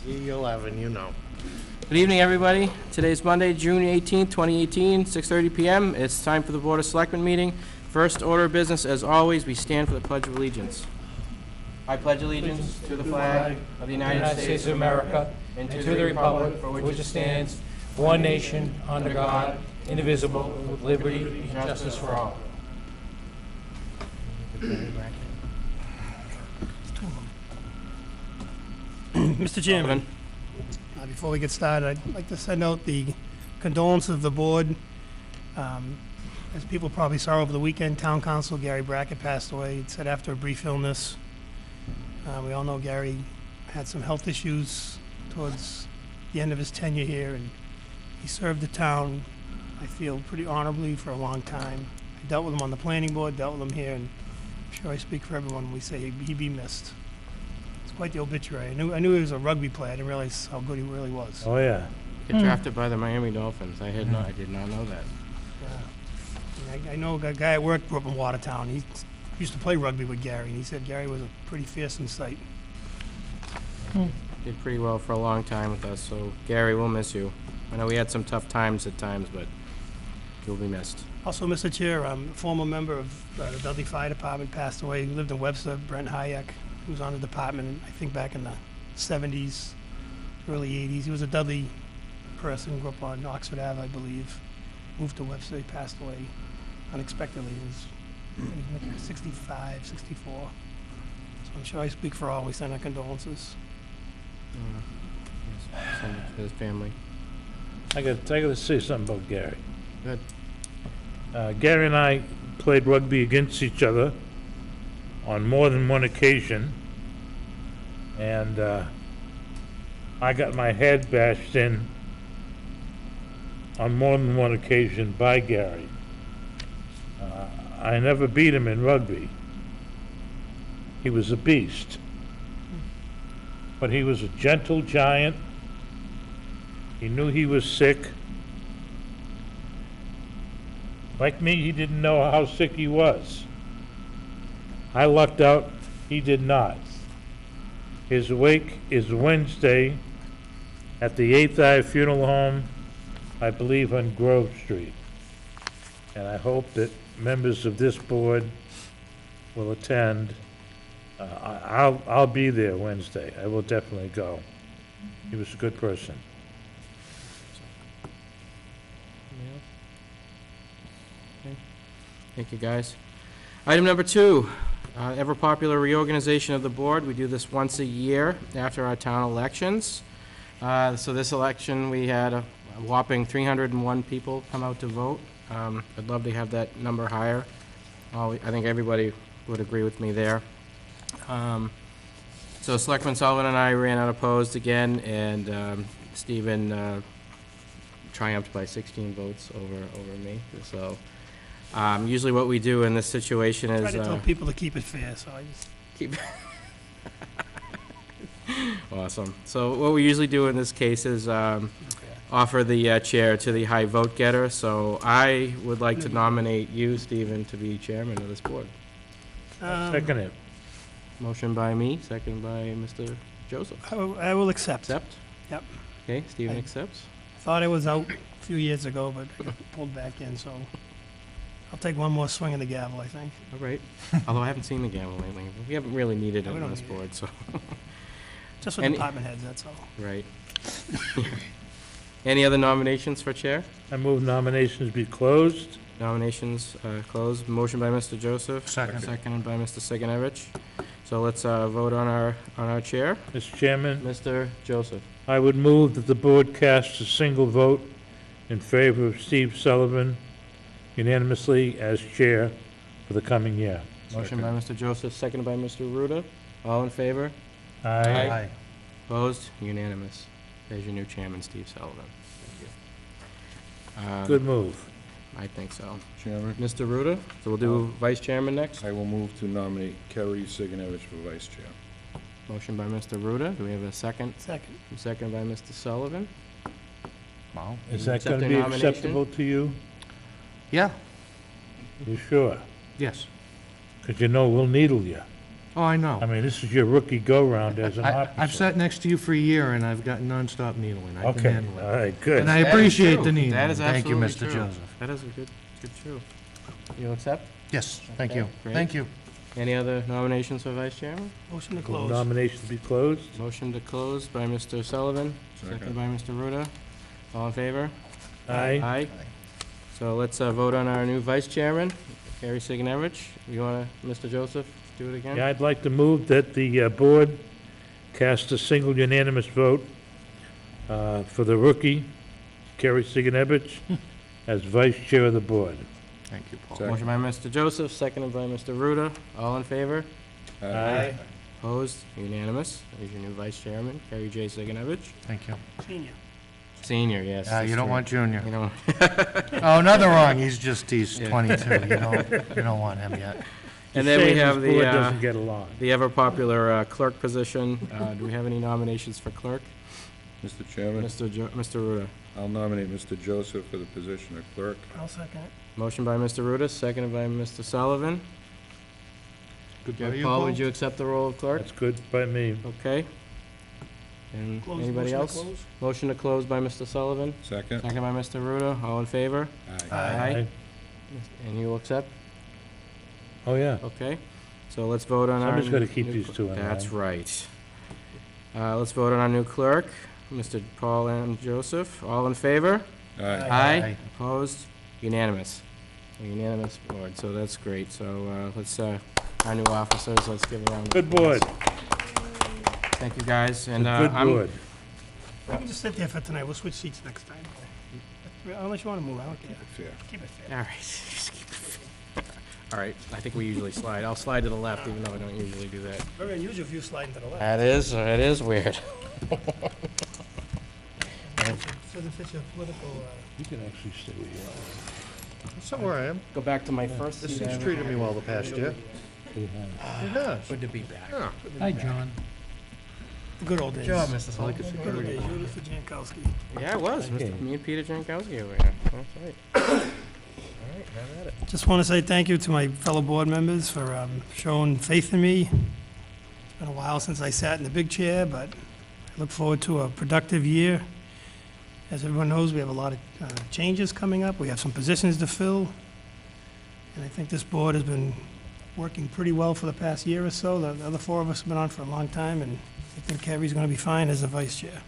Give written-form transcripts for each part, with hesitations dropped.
E11, you know. Good evening, everybody. Today's Monday, June 18th, 2018, 6:30 p.m. It's time for the Board of Selectmen meeting. First order of business, as always, we stand for the Pledge of Allegiance. I pledge allegiance to the flag of the United States of America and to the republic for which it stands, one nation, under God, indivisible, with liberty and justice for all. Mr. Chairman, before we get started, I'd like to send out the condolences of the board. As people probably saw over the weekend, Town Council Gary Brackett passed away. He said after a brief illness. We all know Gary had some health issues towards the end of his tenure here, and he served the town, I feel, pretty honorably for a long time. I dealt with him on the planning board, dealt with him here, and I'm sure I speak for everyone when we say he'd be missed. It's quite the obituary. I knew he was a rugby player. I didn't realize how good he really was. Oh, yeah. Get drafted by the Miami Dolphins. I did not know that. Yeah. I know a guy at work grew up in Watertown. He used to play rugby with Gary, and he said Gary was a pretty fearsome sight. Did pretty well for a long time with us, so Gary, we'll miss you. I know we had some tough times at times, but you'll be missed. Also, Mr. Chair, a former member of the Dudley Fire Department passed away. He lived in Webster, Brent Hayek, who was on the department, I think, back in the 70s, early 80s. He was a Dudley person, grew up on Oxford Ave, I believe. Moved to Webster, he passed away unexpectedly. He was 65, 64. So I'm sure I speak for all. We send our condolences. Send it to his family. I got to say something about Gary. Good. Gary and I played rugby against each other on more than one occasion, and I got my head bashed in on more than one occasion by Gary. I never beat him in rugby. He was a beast. But he was a gentle giant. He knew he was sick. Like me, he didn't know how sick he was. I lucked out, he did not. His wake is Wednesday at the 8th Eye Funeral Home, I believe on Grove Street. And I hope that members of this board will attend. I'll be there Wednesday. I will definitely go. He was a good person. Okay. Thank you, guys. Item number 2, ever popular reorganization of the board. We do this once a year after our town elections. So this election, we had a whopping 301 people come out to vote. I'd love to have that number higher. I think everybody would agree with me there. So Selectman Sullivan and I ran unopposed again, and Stephen triumphed by 16 votes over me. So usually what we do in this situation is... I try to tell people to keep it fair, so I just... Keep Awesome. So what we usually do in this case is offer the chair to the high vote getter. So I would like to nominate you, Stephen, to be chairman of this board. Second it. Motion by me, second by Mr. Joseph. I will accept. Accept? Yep. Okay, Stephen accepts. Thought I was out a few years ago, but I got pulled back in, so I'll take one more swing of the gavel, I think. All right. Although I haven't seen the gavel lately. We haven't really needed it we on don't this need board, so. Just with department heads, that's all. Right. Any other nominations for chair? I move nominations be closed. Nominations closed. Motion by Mr. Joseph. Second. Seconded by Mr. Siganovich. So let's vote on our chair. Mr. Chairman, Mr. Joseph. I would move that the board cast a single vote in favor of Steve Sullivan unanimously as chair for the coming year. Motion by Mr. Joseph, seconded by Mr. Ruda. All in favor? Aye. Opposed? Unanimous. There's your new chairman, Steve Sullivan. Thank you. Good move. I think so. Chairman, Mr. Ruda, so we'll do vice chairman next. I will move to nominate Kerry Siganovich for vice chair. Motion by Mr. Ruda. Do we have a second? Second. Second by Mr. Sullivan. Wow. Is that Accept going to the be nomination? acceptable to you? Yeah. You sure? Yes. Because you know we'll needle you. Oh, I know. I mean, this is your rookie go-round as an officer. I've sat next to you for a year, and I've got nonstop needling. I can Okay, handle all it. right, good. And I That is appreciate true. the needling. That is Thank you, absolutely Mr. true. Joseph. That is a good true. You'll accept? Yes, thank Okay, you. great. Thank you. Any other nominations for vice chairman? Motion to Will close. nominations be closed? Motion to close by Mr. Sullivan, seconded by Mr. Ruda. All in favor? Aye. Aye. So let's vote on our new vice chairman, Gary Signevich. You want to, Mr. Joseph, do it again? Yeah, I'd like to move that the board cast a single unanimous vote for the rookie, Kerry Sigenevich, as vice chair of the board. Thank you, Paul. Second. Motion by Mr. Joseph, seconded by Mr. Ruda. All in favor? Aye. Opposed? Unanimous. There's your new vice chairman, Kerry J. Signevich. Thank you. Senior. Senior, yes. You that's don't true. want Junior. You don't. Oh, nothing wrong. He's Yeah. 22. You don't want him yet. And then we Shame have this board the doesn't get along. ever-popular clerk position. Do we have any nominations for clerk? Mr. Chairman, Mr. Ruda. I'll nominate Mr. Joseph for the position of clerk. I'll second it. Motion by Mr. Ruda, seconded by Mr. Sullivan. Good Paul, would you accept the role of clerk? That's good by me. Okay. And Close. anybody Motion to else? close. Motion to close by Mr. Sullivan, Second? seconded by Mr. Ruda. All in favor? Aye. And you will accept? Oh, yeah. Okay. So let's vote on our... Somebody's gotta keep new these cl- two in That's line. right. Let's vote on our new clerk, Mr. Paul M. Joseph. All in favor? Aye. Aye. Opposed? Unanimous. A unanimous board, so that's great. So let's, our new officers, let's give a round of Good applause. board. Thank you, guys. And Good board. We can just sit there for tonight. We'll switch seats next time. Unless you want to move, I don't care. Fair. Keep it fair. All right. Just keep it fair. All right, I think we usually slide. I'll slide to the left, even though I don't usually do that. Very unusual if you sliding to the left. It is weird. Doesn't fit your political, You can actually stay where you are. That's not where I am. Go back to my first This seat. I seat's ever treated had. me well the past year. It has. Good to be back. Yeah. Hi, John. the good old days. Good job, Mr. I like Sullivan. it. Good old days. You were Mr. Jankowski. Yeah, it was. Okay. Me and Peter Jankowski over here. That's right. All right, have at it. Just want to say thank you to my fellow board members for showing faith in me. It's been a while since I sat in the big chair, but I look forward to a productive year. As everyone knows, we have a lot of changes coming up. We have some positions to fill. And I think this board has been working pretty well for the past year or so. The other four of us have been on for a long time, and I think Kerry's going to be fine as the vice chair.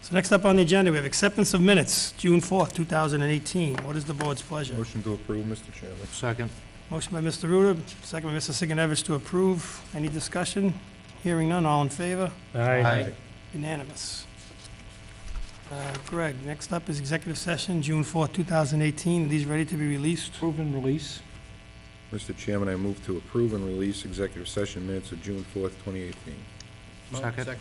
So next up on the agenda, we have acceptance of minutes, June 4th, 2018. What is the board's pleasure? Motion to approve, Mr. Chairman. Second. Motion by Mr. Ruda, second by Mr. Sigenovich to approve. Any discussion? Hearing none, all in favor? Aye. Unanimous. Greg, next up is executive session, June 4th, 2018. Are these ready to be released? Approve and release. Mr. Chairman, I move to approve and release executive session minutes of June 4th, 2018. Second.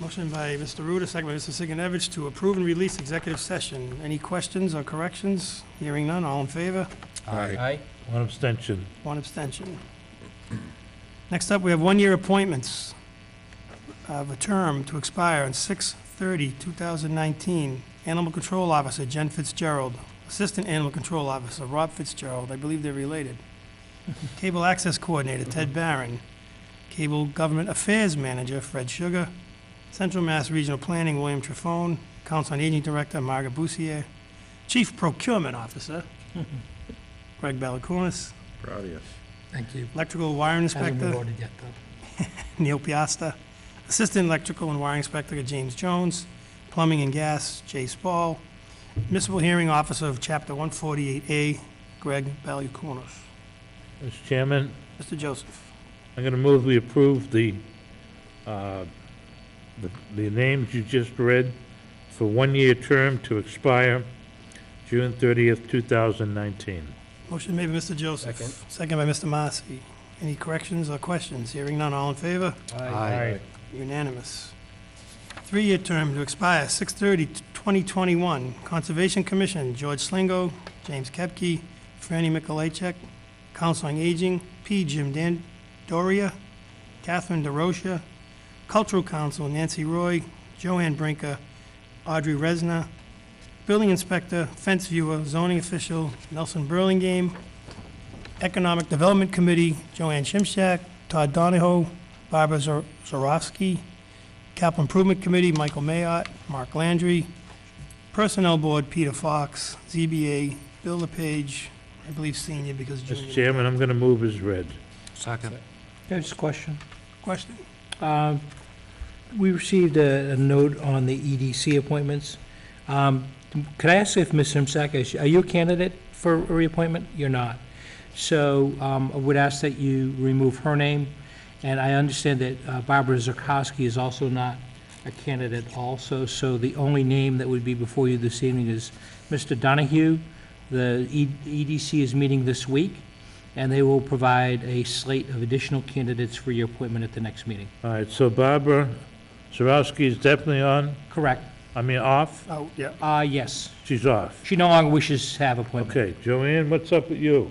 Motion by Mr. Ruda, second by Mr. Sigenovich to approve and release executive session. Any questions or corrections? Hearing none, all in favor? Aye. One abstention. One abstention. Next up, we have one-year appointments of a term to expire on 6/30/2019. Animal Control Officer Jen Fitzgerald. Assistant Animal Control Officer Rob Fitzgerald. I believe they're related. Cable Access Coordinator Ted Barron. Cable Government Affairs Manager Fred Sugar. Central Mass Regional Planning William Trefone. Council on Aging Director Margaret Boussier. Chief Procurement Officer Greg Balakunis. Proud of you. Thank you. Electrical Wiring Hasn't been Inspector voted yet, though. Neil Piasta. Assistant Electrical and Wiring Inspector James Jones. Plumbing and Gas Jay Spall. Municipal Hearing Officer of Chapter 148A Greg Balakunis. Mr. Chairman, Mr. Joseph. I'm going to move we approve the names you just read for one-year term to expire June 30th, 2019. Motion made by Mr. Joseph. Second. Second by Mr. Massey. Any corrections or questions? Hearing none, all in favor? Aye. Unanimous. Three-year term to expire 6/30/2021. Conservation Commission, George Slingo, James Kepke, Franny Mikolajczyk. Council on Aging, P. Jim Doria, Catherine DeRocha. Cultural Council, Nancy Roy, Joanne Brinker, Audrey Resna. Building Inspector, Fence Viewer, Zoning Official, Nelson Burlingame. Economic Development Committee, Joanne Shimshak, Todd Donahoe, Barbara Zorowski. Capital Improvement Committee, Michael Mayotte, Mark Landry. Personnel Board, Peter Fox. ZBA, Bill LePage, I believe senior because junior. Mr. Chairman, I'm going to move as read. Second. Just a question. Question? We received a note on the EDC appointments. Could I ask if Ms. Simsak, are you a candidate for a reappointment? You're not. So I would ask that you remove her name. And I understand that Barbara Zukowski is also not a candidate also. So the only name that would be before you this evening is Mr. Donahue. The EDC is meeting this week, and they will provide a slate of additional candidates for your appointment at the next meeting. All right, so Barbara Zarowski is definitely on, Correct. off? Oh, yeah. Yes. She's off. She no longer wishes to have appointment. Okay, Joanne, what's up with you?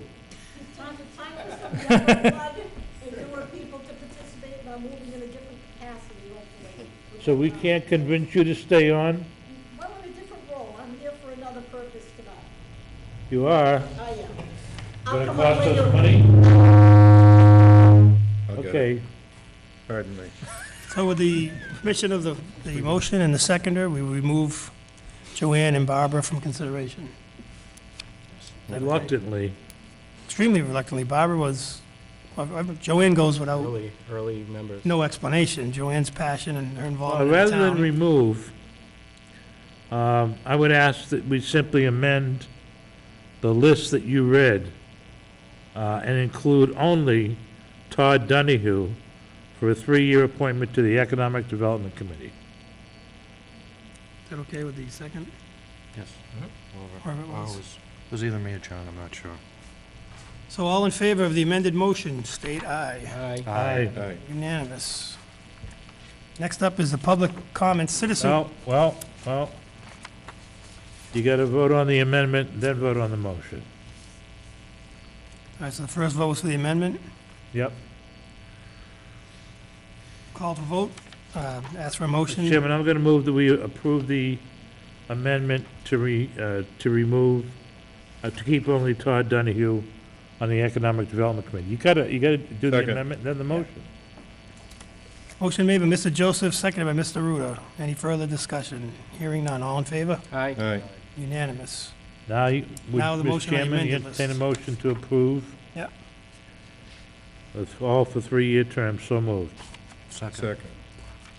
Time to time for some younger blood and newer people to participate by moving in a different capacity, hopefully. So we can't convince you to stay on? Well, in a different role. I'm here for another purpose tonight. You are? I am. Gonna I'll come cost up us later. money? I'll get it. Okay, Pardon me. So with the permission of the motion and the seconder, we remove Joanne and Barbara from consideration. reluctantly. Extremely reluctantly. Barbara was, Joanne goes without Early members. no explanation. Joanne's passion and her involvement in the Rather than town. remove, I would ask that we simply amend the list that you read and include only Todd Donahue for a 3-year appointment to the Economic Development Committee. Is that okay with the second? Yes. Whoever it was. It was either me or John, I'm not sure. So all in favor of the amended motion, state aye. Aye. Aye. Aye. Unanimous. Next up is the public comment citizen. Well, you got to vote on the amendment, then vote on the motion. All right, so the first vote was for the amendment. Yep. Call for vote. Ask for a motion. Chairman, I'm going to move that we approve the amendment to remove, to keep only Todd Donahue on the Economic Development Committee. You gotta do the Second. amendment, then the motion. Motion made by Mr. Joseph, seconded by Mr. Ruda. Any further discussion? Hearing none. All in favor? Aye. Aye. Unanimous. Now, Now the Mr. motion on the Chairman, you amended entertain a list. motion to approve? Yep. It's all for 3-year terms, so moved. Second.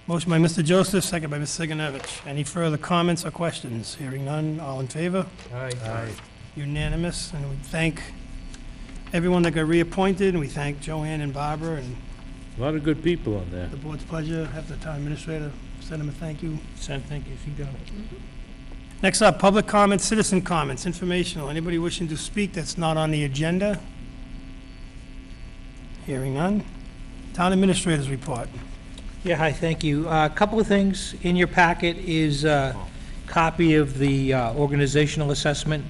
Motion by Mr. Joseph, seconded by Ms. Sigenovich. Any further comments or questions? Hearing none. All in favor? Aye. Unanimous. And we thank everyone that got reappointed, and we thank Joanne and Barbara, and A lot of good people on there. the board's pleasure. Have the town administrator send them a thank you. Send thank you if you got it. Next up, public comments, citizen comments, informational. Anybody wishing to speak that's not on the agenda? Hearing none. Town administrators report. Yeah, hi, thank you. A couple of things. In your packet is a copy of the organizational assessment,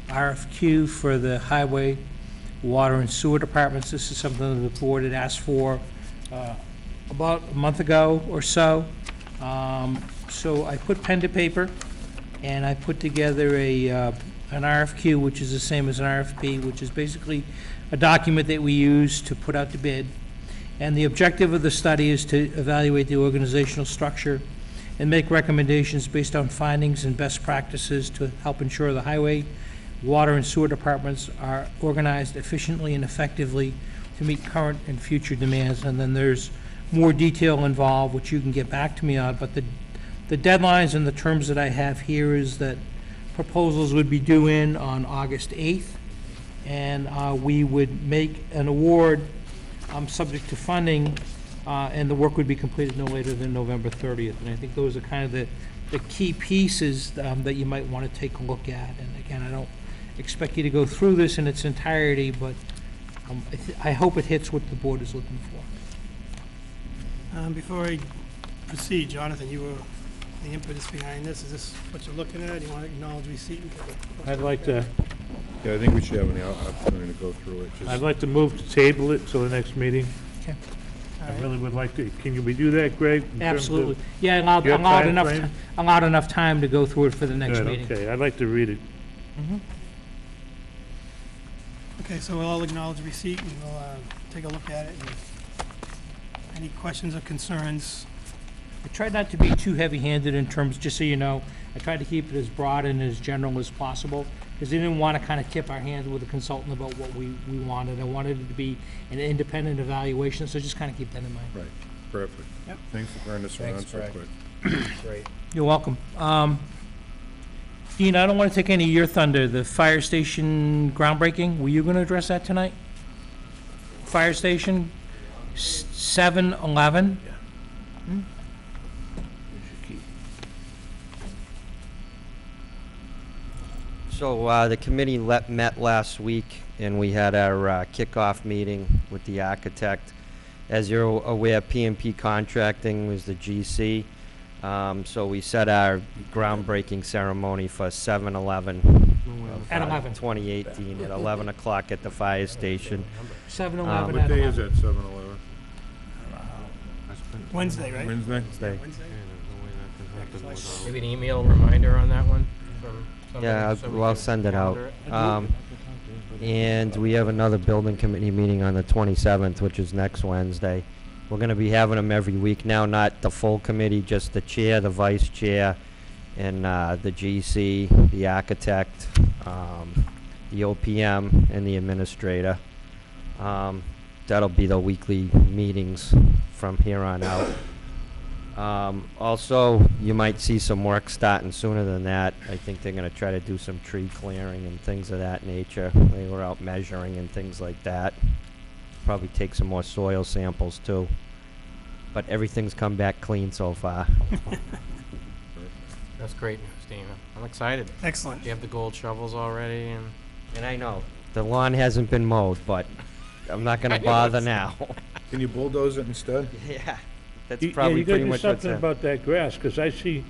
RFQ for the highway, water, and sewer departments. This is something that the board had asked for about a month ago or so. So I put pen to paper, and I put together an RFQ, which is the same as an RFP, which is basically a document that we use to put out to bid. And the objective of the study is to evaluate the organizational structure and make recommendations based on findings and best practices to help ensure the highway, water, and sewer departments are organized efficiently and effectively to meet current and future demands. And then there's more detail involved, which you can get back to me on. But the deadlines and the terms that I have here is that proposals would be due in on August 8th, and we would make an award subject to funding, and the work would be completed no later than November 30th. And I think those are kind of the key pieces that you might want to take a look at. And again, I don't expect you to go through this in its entirety, but I hope it hits what the board is looking for. Before I proceed, Jonathan, you were the impetus behind this. Is this what you're looking at? You want to acknowledge receipt? I'd like to Yeah, I think we should have an opportunity to go through it. Just- I'd like to move to table it till the next meeting. All I right. really would like to. Can we do that, Greg? in terms of- Absolutely. Yeah, allowed Your enough, timeframe? allowed enough time to go through it for the next Good, meeting. okay. I'd like to read it. Okay, so we'll all acknowledge receipt, and we'll take a look at it. And any questions or concerns? I tried not to be too heavy-handed in terms, just so you know, I tried to keep it as broad and as general as possible, because I didn't want to kind of tip our hands with a consultant about what we wanted. I wanted it to be an independent evaluation, so just kind of keep that in mind. Right, perfect. Yep. Thanks for bringing this around Thanks, so Greg. quick. Great. You're welcome. Dean, I don't want to take any of your thunder. The fire station groundbreaking, were you going to address that tonight? Fire station, 7-11? So the committee met last week, and we had our kickoff meeting with the architect. As you're aware, P&P Contracting was the GC. So we set our groundbreaking ceremony for 7/11 At 11. 2018 at 11 o'clock at the fire station. 7-11 What at day is 11. that, 7/11? Wednesday, right? Wednesday? Wednesday. Maybe an email reminder on that one? From somebody Yeah, so we I'll can send it out. calendar it? And we have another building committee meeting on the 27th, which is next Wednesday. We're going to be having them every week now, not the full committee, just the chair, the vice chair, and the GC, the architect, the OPM, and the administrator. That'll be the weekly meetings from here on out. Also, you might see some work starting sooner than that. I think they're going to try to do some tree clearing and things of that nature. They were out measuring and things like that. Probably take some more soil samples too. But everything's come back clean so far. That's great news, Dana. I'm excited. Excellent. You have the gold shovels already, and And I know, the lawn hasn't been mowed, but I'm not going I to know bother it's- now. Can you bulldoze it instead? Yeah, that's You probably gotta pretty do much what's something up. about that grass, because I see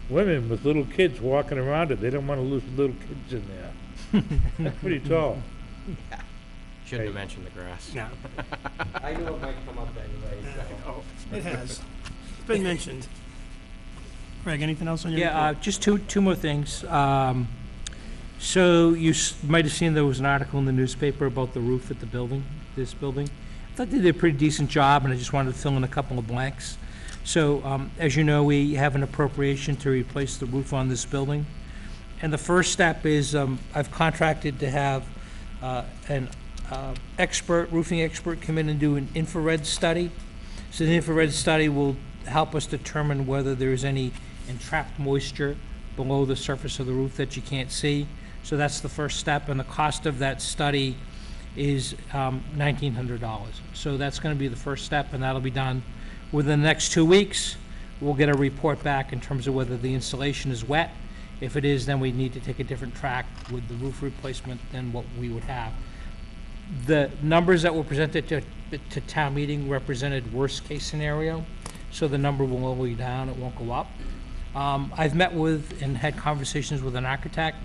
women with little kids walking around it. They don't want to lose little kids in there. That's pretty tall. shouldn't have Hey. mentioned the grass. No, I knew it might come up anyway, so. it has. It's been mentioned. Greg, anything else on your Yeah, report? just two more things. So you might have seen there was an article in the newspaper about the roof at the building, this building. I thought they did a pretty decent job, and I just wanted to fill in a couple of blanks. So, as you know, we have an appropriation to replace the roof on this building. And the first step is, I've contracted to have an roofing expert come in and do an infrared study. So the infrared study will help us determine whether there's any entrapped moisture below the surface of the roof that you can't see. So that's the first step, and the cost of that study is $1,900. So that's going to be the first step, and that'll be done within the next 2 weeks. We'll get a report back in terms of whether the insulation is wet. If it is, then we need to take a different track with the roof replacement than what we would have. The numbers that were presented to town meeting represented worst-case scenario, so the number will all go down, it won't go up. I've met with and had conversations with an architect,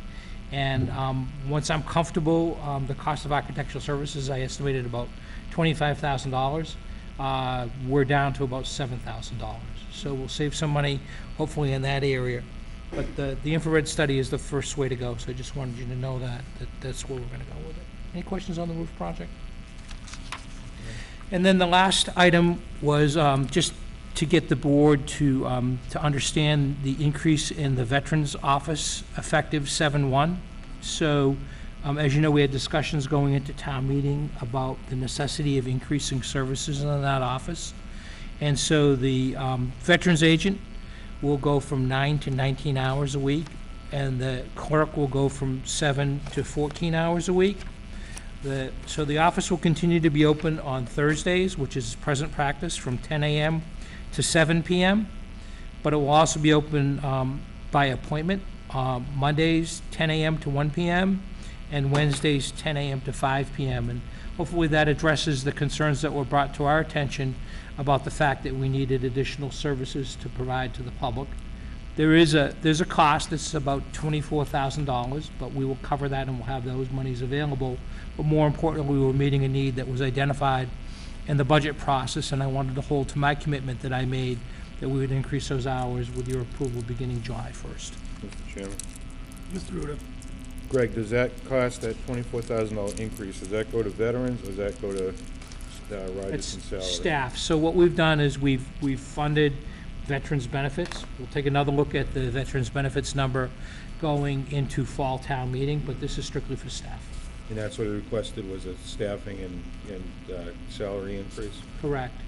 and once I'm comfortable, the cost of architectural services, I estimated about $25,000. We're down to about $7,000. So we'll save some money, hopefully, in that area. But the infrared study is the first way to go, so I just wanted you to know that's where we're gonna go with it. Any questions on the roof project? And then the last item was just to get the board to understand the increase in the Veterans Office effective 7/1. So, as you know, we had discussions going into town meeting about the necessity of increasing services in that office. And so the Veterans Agent will go from 9 to 19 hours a week, and the clerk will go from 7 to 14 hours a week. So the office will continue to be open on Thursdays, which is present practice, from 10 a.m. to 7 p.m., but it will also be open by appointment, Mondays, 10 a.m. to 1 p.m., and Wednesdays, 10 a.m. to 5 p.m. And hopefully that addresses the concerns that were brought to our attention about the fact that we needed additional services to provide to the public. There's a cost, it's about $24,000, but we will cover that and we'll have those monies available. But more importantly, we're meeting a need that was identified in the budget process, and I wanted to hold to my commitment that I made that we would increase those hours with your approval beginning July 1st. Mr. Chairman, Mr. Ruda. Greg, does that cost, that $24,000 increase, does that go to veterans, or does that go to Rogers It's and salary? staff. So what we've done is we've funded veterans' benefits. We'll take another look at the veterans' benefits number going into fall town meeting, but this is strictly for staff. And that's what it requested, was a staffing and salary increase? Correct.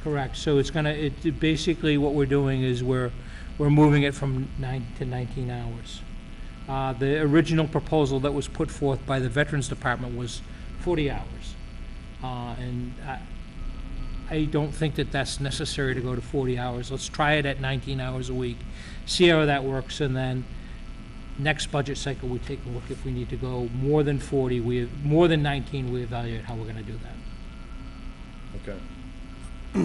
Correct. So it's basically what we're doing is we're moving it from 9 to 19 hours. The original proposal that was put forth by the Veterans Department was 40 hours. And I don't think that that's necessary to go to 40 hours. Let's try it at 19 hours a week, see how that works, and then next budget cycle, we take a look if we need to go more than 40, more than 19, we evaluate how we're gonna do that. Okay.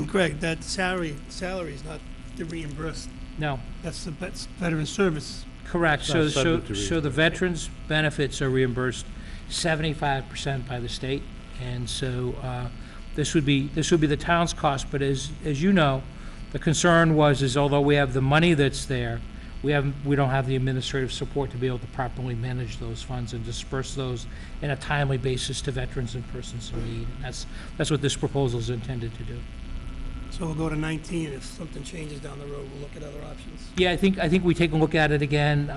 Greg, that salary is not the reimbursed, No, that's veteran service. correct. It's not So subject to the veterans' benefits are reimbursed 75% by the state, and so this would be the town's cost. But as you know, the concern is although we have the money that's there, we don't have the administrative support to be able to properly manage those funds and disperse those in a timely basis to veterans and persons in need. And that's what this proposal is intended to do. So we'll go to 19, if something changes down the road, we'll look at other options. Yeah, I think we take a look at it again,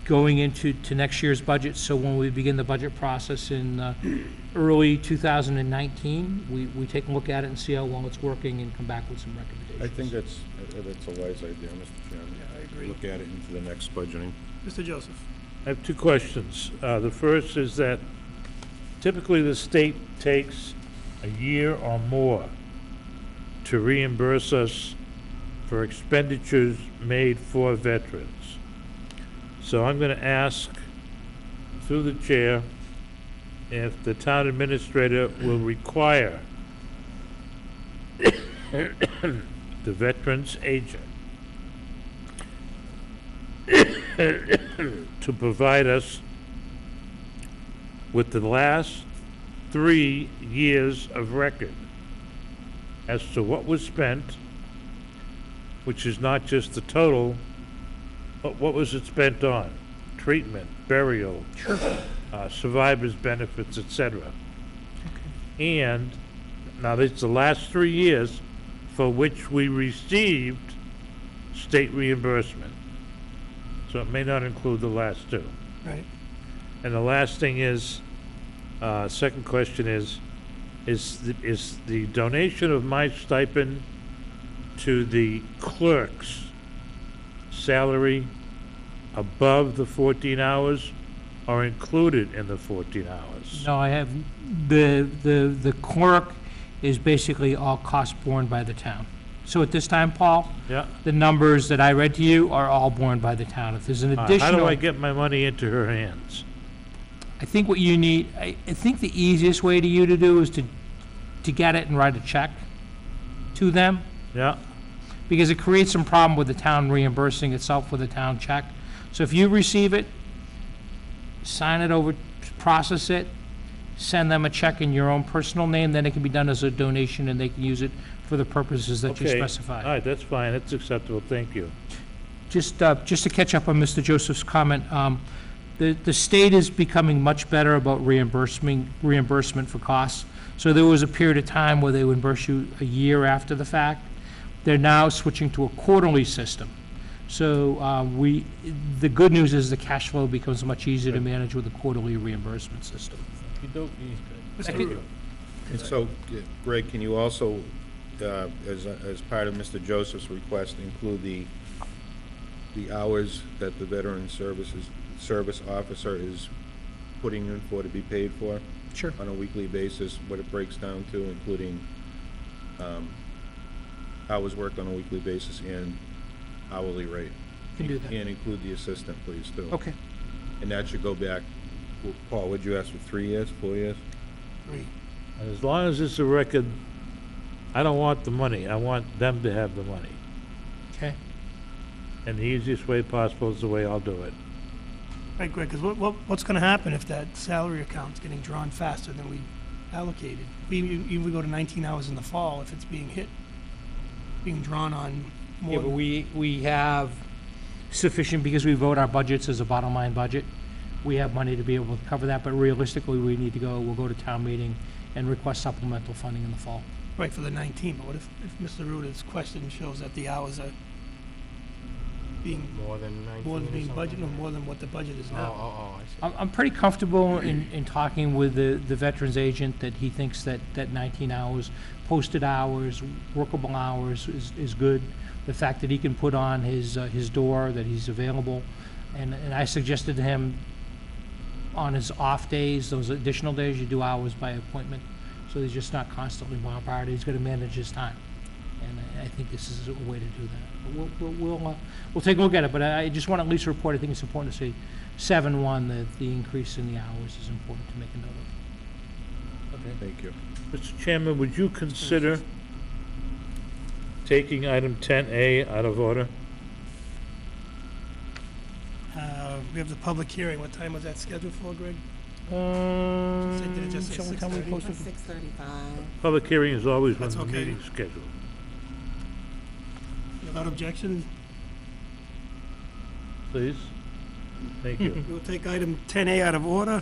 going into next year's budget. So when we begin the budget process in early 2019, we take a look at it and see how well it's working and come back with some recommendations. I think that's a wise idea, Mr. Chairman. Yeah, I agree. Look at it into the next budgeting. Mr. Joseph? I have two questions. The first is that typically the state takes a year or more to reimburse us for expenditures made for veterans. So I'm going to ask, through the chair, if the town administrator will require the veterans agent to provide us with the last 3 years of record as to what was spent, which is not just the total, but what was it spent on? Treatment, burial, survivors' benefits, etc. And now it's the last 3 years for which we received state reimbursement. So it may not include the last two. Right. And the last thing is, second question is the donation of my stipend to the clerk's salary above the 14 hours or included in the 14 hours? No, I have, the clerk is basically all costs borne by the town. So at this time, Paul, Yeah. the numbers that I read to you are all borne by the town. If there's an How additional, do I get my money into her hands? I think what you need, I think the easiest way to do is to get it and write a check to them, Yeah, because it creates some problem with the town reimbursing itself with a town check. So if you receive it, sign it over, process it, send them a check in your own personal name, then it can be done as a donation and they can use it for the purposes that you okay. specify. All right, that's fine, that's acceptable, thank you. Just to catch up on Mr. Joseph's comment, the state is becoming much better about reimbursement for costs. So there was a period of time where they would reimburse you a year after the fact. They're now switching to a quarterly system. So the good news is the cash flow becomes much easier to manage with a quarterly reimbursement system. And so, Greg, can you also, as part of Mr. Joseph's request, include the hours that the veteran service officer is putting in for to be paid for? Sure. On a weekly basis, what it breaks down to, including hours worked on a weekly basis and hourly rate? Can do that. And include the assistant, please, too. Okay. And that should go back, well, Paul, what'd you ask for, 3 years, 4 years? And as long as it's a record, I don't want the money, I want them to have the money. Okay. And the easiest way possible is the way I'll do it. Right, Greg, because what's going to happen if that salary account's getting drawn faster than we allocated? Even we go to 19 hours in the fall, if it's being drawn on more. Yeah, but we have sufficient, because we vote our budgets as a bottom line budget, we have money to be able to cover that, but realistically, we'll go to town meeting and request supplemental funding in the fall. Right, for the 19, but what if Mr. Ruda's question shows that the hours are being, More than 19 more than or being something? budgeted, or more than what the budget is Oh, now? I see. I'm pretty comfortable in talking with the veterans agent that he thinks that 19 hours, posted hours, workable hours is good. The fact that he can put on his door, that he's available. And I suggested to him on his off days, those additional days, you do hours by appointment. So he's just not constantly bombarded. He's got to manage his time. And I think this is a way to do that. But we'll take a look at it, but I just want to at least report, I think it's important to say 7-1, that the increase in the hours is important to make a note of. Thank you. Mr. Chairman, would you consider taking item 10A out of order? We have the public hearing. What time was that scheduled for, Greg? Did it just say Shall we tell me 6:30? posted? 6:35. Public hearing is always when That's the okay. meeting's scheduled. Without objection, Please? Thank you. we'll take item 10A out of order.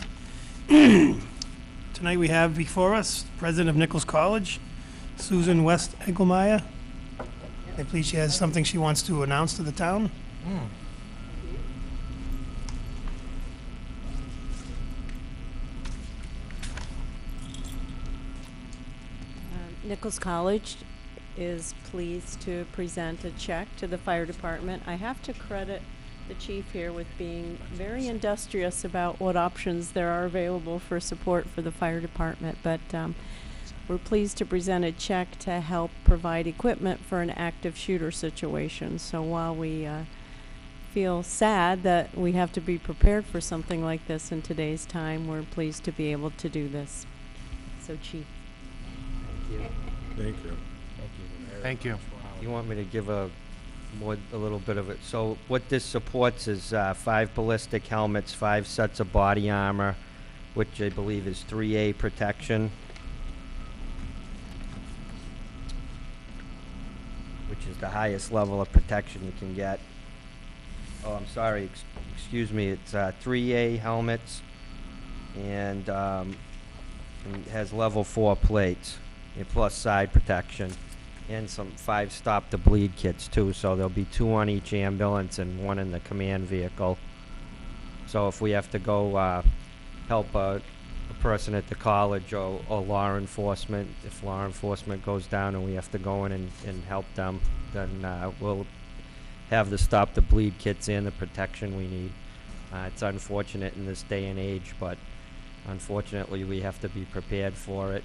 Tonight we have before us President of Nichols College, Susan West Engelmeyer. And please, she has something she wants to announce to the town. Nichols College is pleased to present a check to the fire department. I have to credit the chief here with being very industrious about what options there are available for support for the fire department, but we're pleased to present a check to help provide equipment for an active shooter situation. So while we feel sad that we have to be prepared for something like this in today's time, we're pleased to be able to do this. So, Chief. Thank you. Thank you. You want me to give a little bit of it? So what this supports is 5 ballistic helmets, 5 sets of body armor, which I believe is 3A protection, which is the highest level of protection you can get. Oh, I'm sorry, excuse me, it's 3A helmets, and it has level 4 plates, and plus side protection, and some 5 stop the bleed kits too, so there'll be 2 on each ambulance and 1 in the command vehicle. So if we have to go help a person at the college or law enforcement, if law enforcement goes down and we have to go in and help them, then we'll have the stop the bleed kits and the protection we need. It's unfortunate in this day and age, but unfortunately we have to be prepared for it.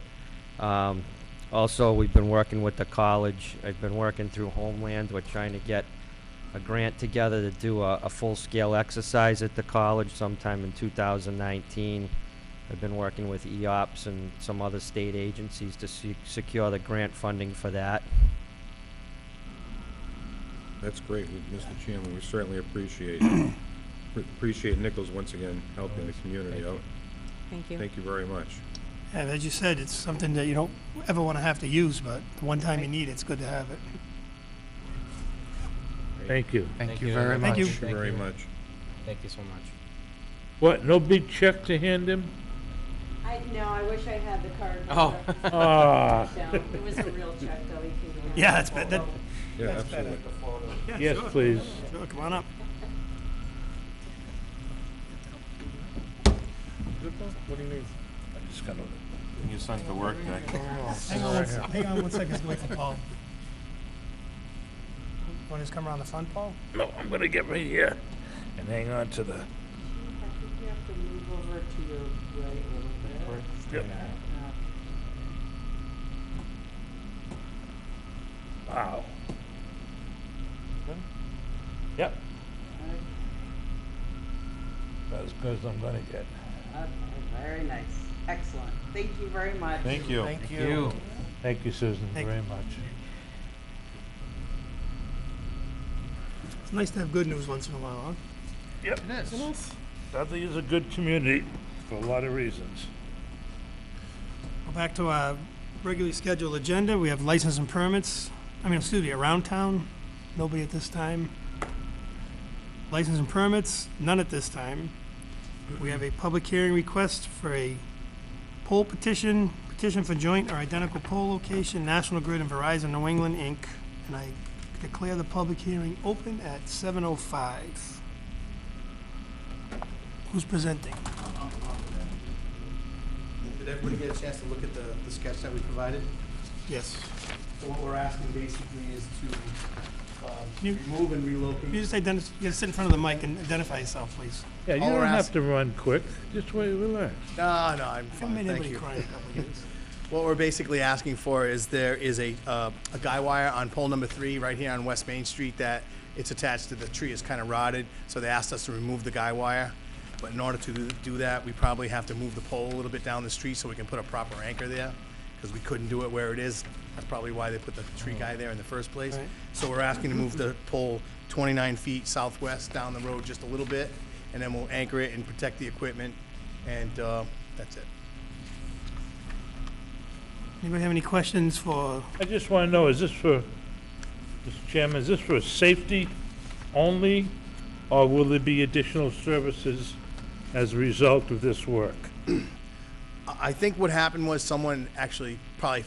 Also, we've been working with the college. I've been working through Homeland. We're trying to get a grant together to do a full-scale exercise at the college sometime in 2019. I've been working with EOPS and some other state agencies to secure the grant funding for that. That's great, Mr. Chairman. We certainly appreciate appreciate Nichols once again helping the community out. Thank you. Thank you very much. And as you said, it's something that you don't ever want to have to use, but the one time you need it, it's good to have it. Thank you. Thank you very Thank much. you. Thank you very much. Thank you so much. What, no big check to hand him? No, I wish I had the card. Oh. Ah, It was a real check, though. You can. Yeah, that's better. Yeah, That's better. absolutely. yes, sure. please. Sure, come on up. What do you need? I just gotta- Your son to work day. Hang on 1 second, let's wait for Paul. Want to just come around the front, Paul? No, I'm gonna get right here and hang on to the, I think you have to move over to your right a little bit. yep. Wow. Yep. That's as good as I'm gonna get. Okay, very nice. Excellent. Thank you very much. Thank you. Thank You. Thank you, Susan, Thank very much. It's nice to have good news once in a while, huh? Yep. It is. Dudley is a good community for a lot of reasons. Go back to our regularly scheduled agenda. We have license and permits. Around town. Nobody at this time. License and permits, none at this time. We have a public hearing request for a poll petition for joint or identical poll location, National Grid and Verizon New England, Inc. And I declare the public hearing open at 7:05. Who's presenting? Did everybody get a chance to look at the sketch that we provided? Yes. So what we're asking basically is to you- remove and relocate. You just identify, you gotta sit in front of the mic and identify yourself, please. Yeah, you All don't we're have ask- to run quick. Just wait, relax. No, I'm Haven't fine, made thank anybody you. cry in a couple of years. What we're basically asking for is there is a guy wire on pole number 3 right here on West Main Street that it's attached to the tree. It's kind of rotted, so they asked us to remove the guy wire. But in order to do that, we probably have to move the pole a little bit down the street so we can put a proper anchor there, because we couldn't do it where it is. That's probably why they put the tree guy there in the first place. Right. So we're asking to move the pole 29 feet southwest down the road just a little bit, and then we'll anchor it and protect the equipment, and that's it. Anybody have any questions for, I just want to know, is this for, Mr. Chairman, is this for safety only, or will there be additional services as a result of this work? I think what happened was someone actually probably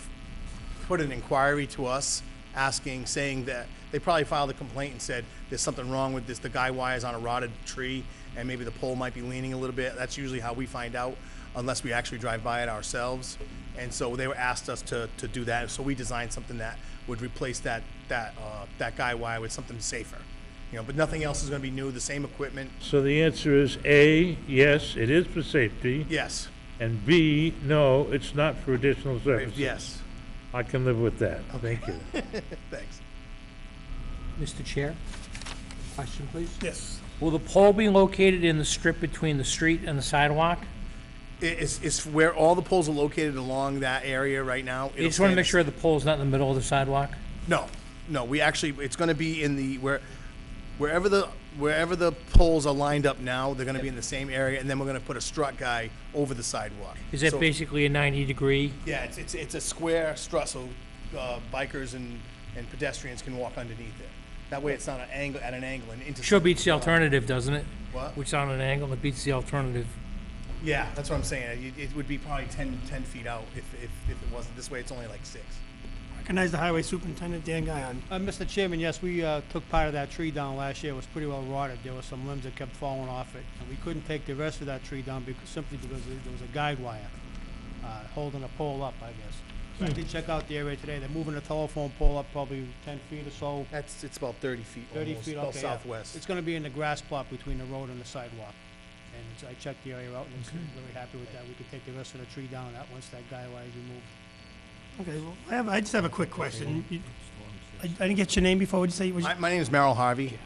put an inquiry to us asking, saying that they probably filed a complaint and said, there's something wrong with this, the guy wire's on a rotted tree and maybe the pole might be leaning a little bit. That's usually how we find out, unless we actually drive by it ourselves. And so they were asked us to do that, so we designed something that would replace that guy wire with something safer. You know, but nothing else is gonna be new, the same equipment. So the answer is A, yes, it is for safety, Yes, and B, no, it's not for additional services. yes. I can live with that. Thank you. Thanks. Mr. Chair, question, please? yes, Will the pole be located in the strip between the street and the sidewalk? It's where all the poles are located along that area right now. You just want to make sure the pole's not in the middle of the sidewalk? No, we actually, it's gonna be in the, wherever the poles are lined up now, they're gonna be in the same area, and then we're gonna put a strut guy over the sidewalk. Is that So- basically a 90-degree? Yeah, it's a square strut, so bikers and pedestrians can walk underneath it. That way it's not at an angle and into. Sure beats the alternative, doesn't it? What? Which on an angle, it beats the alternative. Yeah, that's what I'm saying. It would be probably 10 feet out if it wasn't. This way, it's only like 6. recognize the highway superintendent, Dan Guyon. Mr. Chairman, yes, we took part of that tree down last year. It was pretty well rotted. There were some limbs that kept falling off it. And we couldn't take the rest of that tree down simply because there was a guide wire holding a pole up, I guess. So I did check out the area today. They're moving the telephone pole up probably 10 feet or so. It's about 30 feet 30 almost, feet, about okay, yeah. southwest. It's gonna be in the grass plot between the road and the sidewalk. And I checked the area out and it's really happy with that. We could take the rest of the tree down once that guide wire is removed. Okay, well, I just have a quick question. I didn't get your name before, what'd you say? Was My name is Merrill Harvey.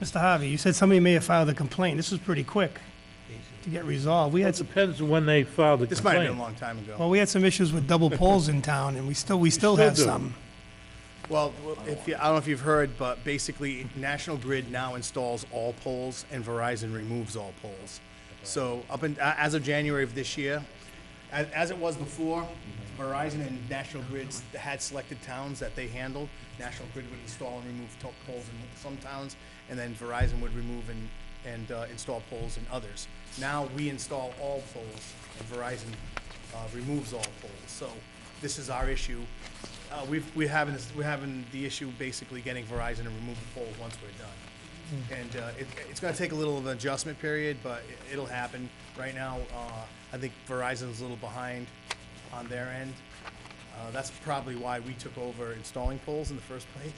Mr. Harvey, you said somebody may have filed a complaint. This was pretty quick to get resolved. We It had some, depends on when they file the This might have been a complaint. long time ago. well, we had some issues with double poles in town, and we still still have do. some. Well, I don't know if you've heard, but basically, National Grid now installs all poles, and Verizon removes all poles. So as of January of this year, as it was before, Verizon and National Grid had selected towns that they handled. National Grid would install and remove poles in some towns, and then Verizon would remove and install poles in others. Now we install all poles, and Verizon removes all poles. So this is our issue. We're having the issue basically getting Verizon to remove the poles once we're done. And it's going to take a little of an adjustment period, but it'll happen. Right now, I think Verizon's a little behind on their end. That's probably why we took over installing poles in the first place,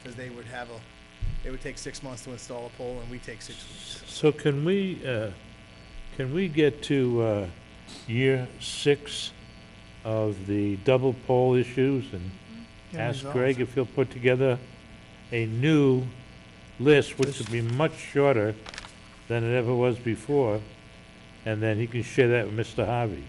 because they would take 6 months to install a pole, and we take 6 weeks. So can we get to year 6 of the double pole issues and Get ask resolved. Greg if he'll put together a new list, which would be much shorter than it ever was before, and then he can share that with Mr. Harvey.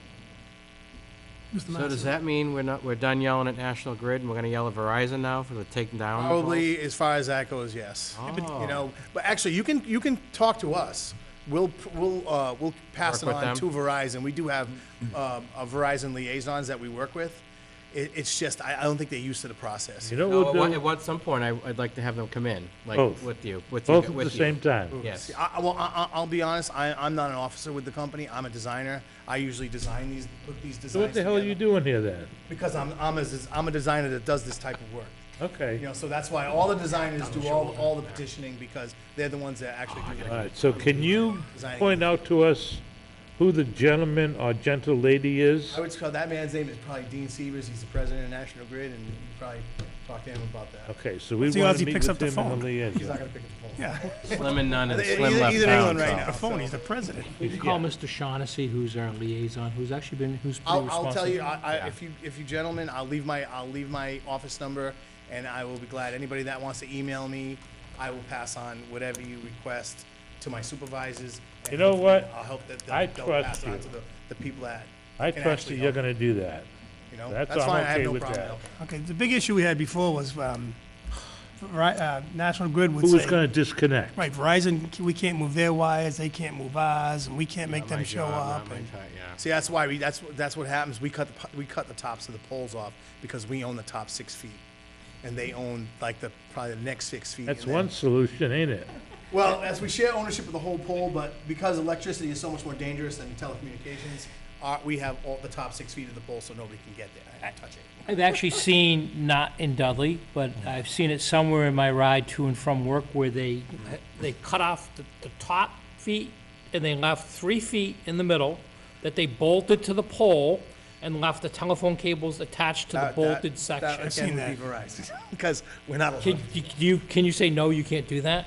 Mr. So does that mean we're done yelling at National Grid and we're gonna yell at Verizon now for the taking down? the poles? Probably, as far as that goes, yes. Oh. You know, but actually, you can talk to us. We'll pass Work it with on them. to Verizon. We do have a Verizon liaisons that we work with, It's just, I don't think they're used to the process. You know No, what we'll do? at some point, I'd like to have them come in, like, Both. with you. Both at the same time. Yes. I'll be honest, I'm not an officer with the company, I'm a designer. I usually put these designs So what the hell are you together doing here then? Because I'm a designer that does this type of work. Okay. You know, so that's why all the designers do all the petitioning, because they're the ones that actually do All it. right, so can you Designing. point out to us who the gentleman or gentle lady is? I would call that man's name is probably Dean Severs, he's the president of National Grid, and you can probably talk to him about that. Okay, so we What's the want odds to he meet picks with up the him in phone? the liaison. He's not gonna pick up the phone. Yeah, Slim and none and He's- slim left he's in town, England right so- now. the phone, he's the president. We can call Mr. Shaughnessy, who's our liaison, who's actually been, who's pretty responsive. I'll tell you, if you gentlemen, I'll leave my office number, and I will be glad, anybody that wants to email me, I will pass on whatever you request to my supervisors. and You know what? I'll help that, I they'll trust pass it on you. to the people that I can trust actually that you're help. gonna do that. You know, That's that's I'm fine, I have okay no with problem that. helping. Okay, the big issue we had before was, National Grid would Who was say, gonna disconnect? right, Verizon, we can't move their wires, they can't move ours, and we can't make Not them my show job, up. not my and- ti- yeah. See, that's what happens, we cut the tops of the poles off, because we own the top 6 feet, and they own like probably the next 6 feet. That's and then- one solution, ain't it? Well, as we share ownership of the whole pole, but because electricity is so much more dangerous than telecommunications, we have all the top 6 feet of the pole, so nobody can get there and touch it. I've actually seen, not in Dudley, but I've seen it somewhere in my ride to and from work where they cut off the top feet and they left 3 feet in the middle that they bolted to the pole and left the telephone cables attached to the bolted section. That seen again would be Verizon, because we're not allowed. Can you say, no, you can't do that?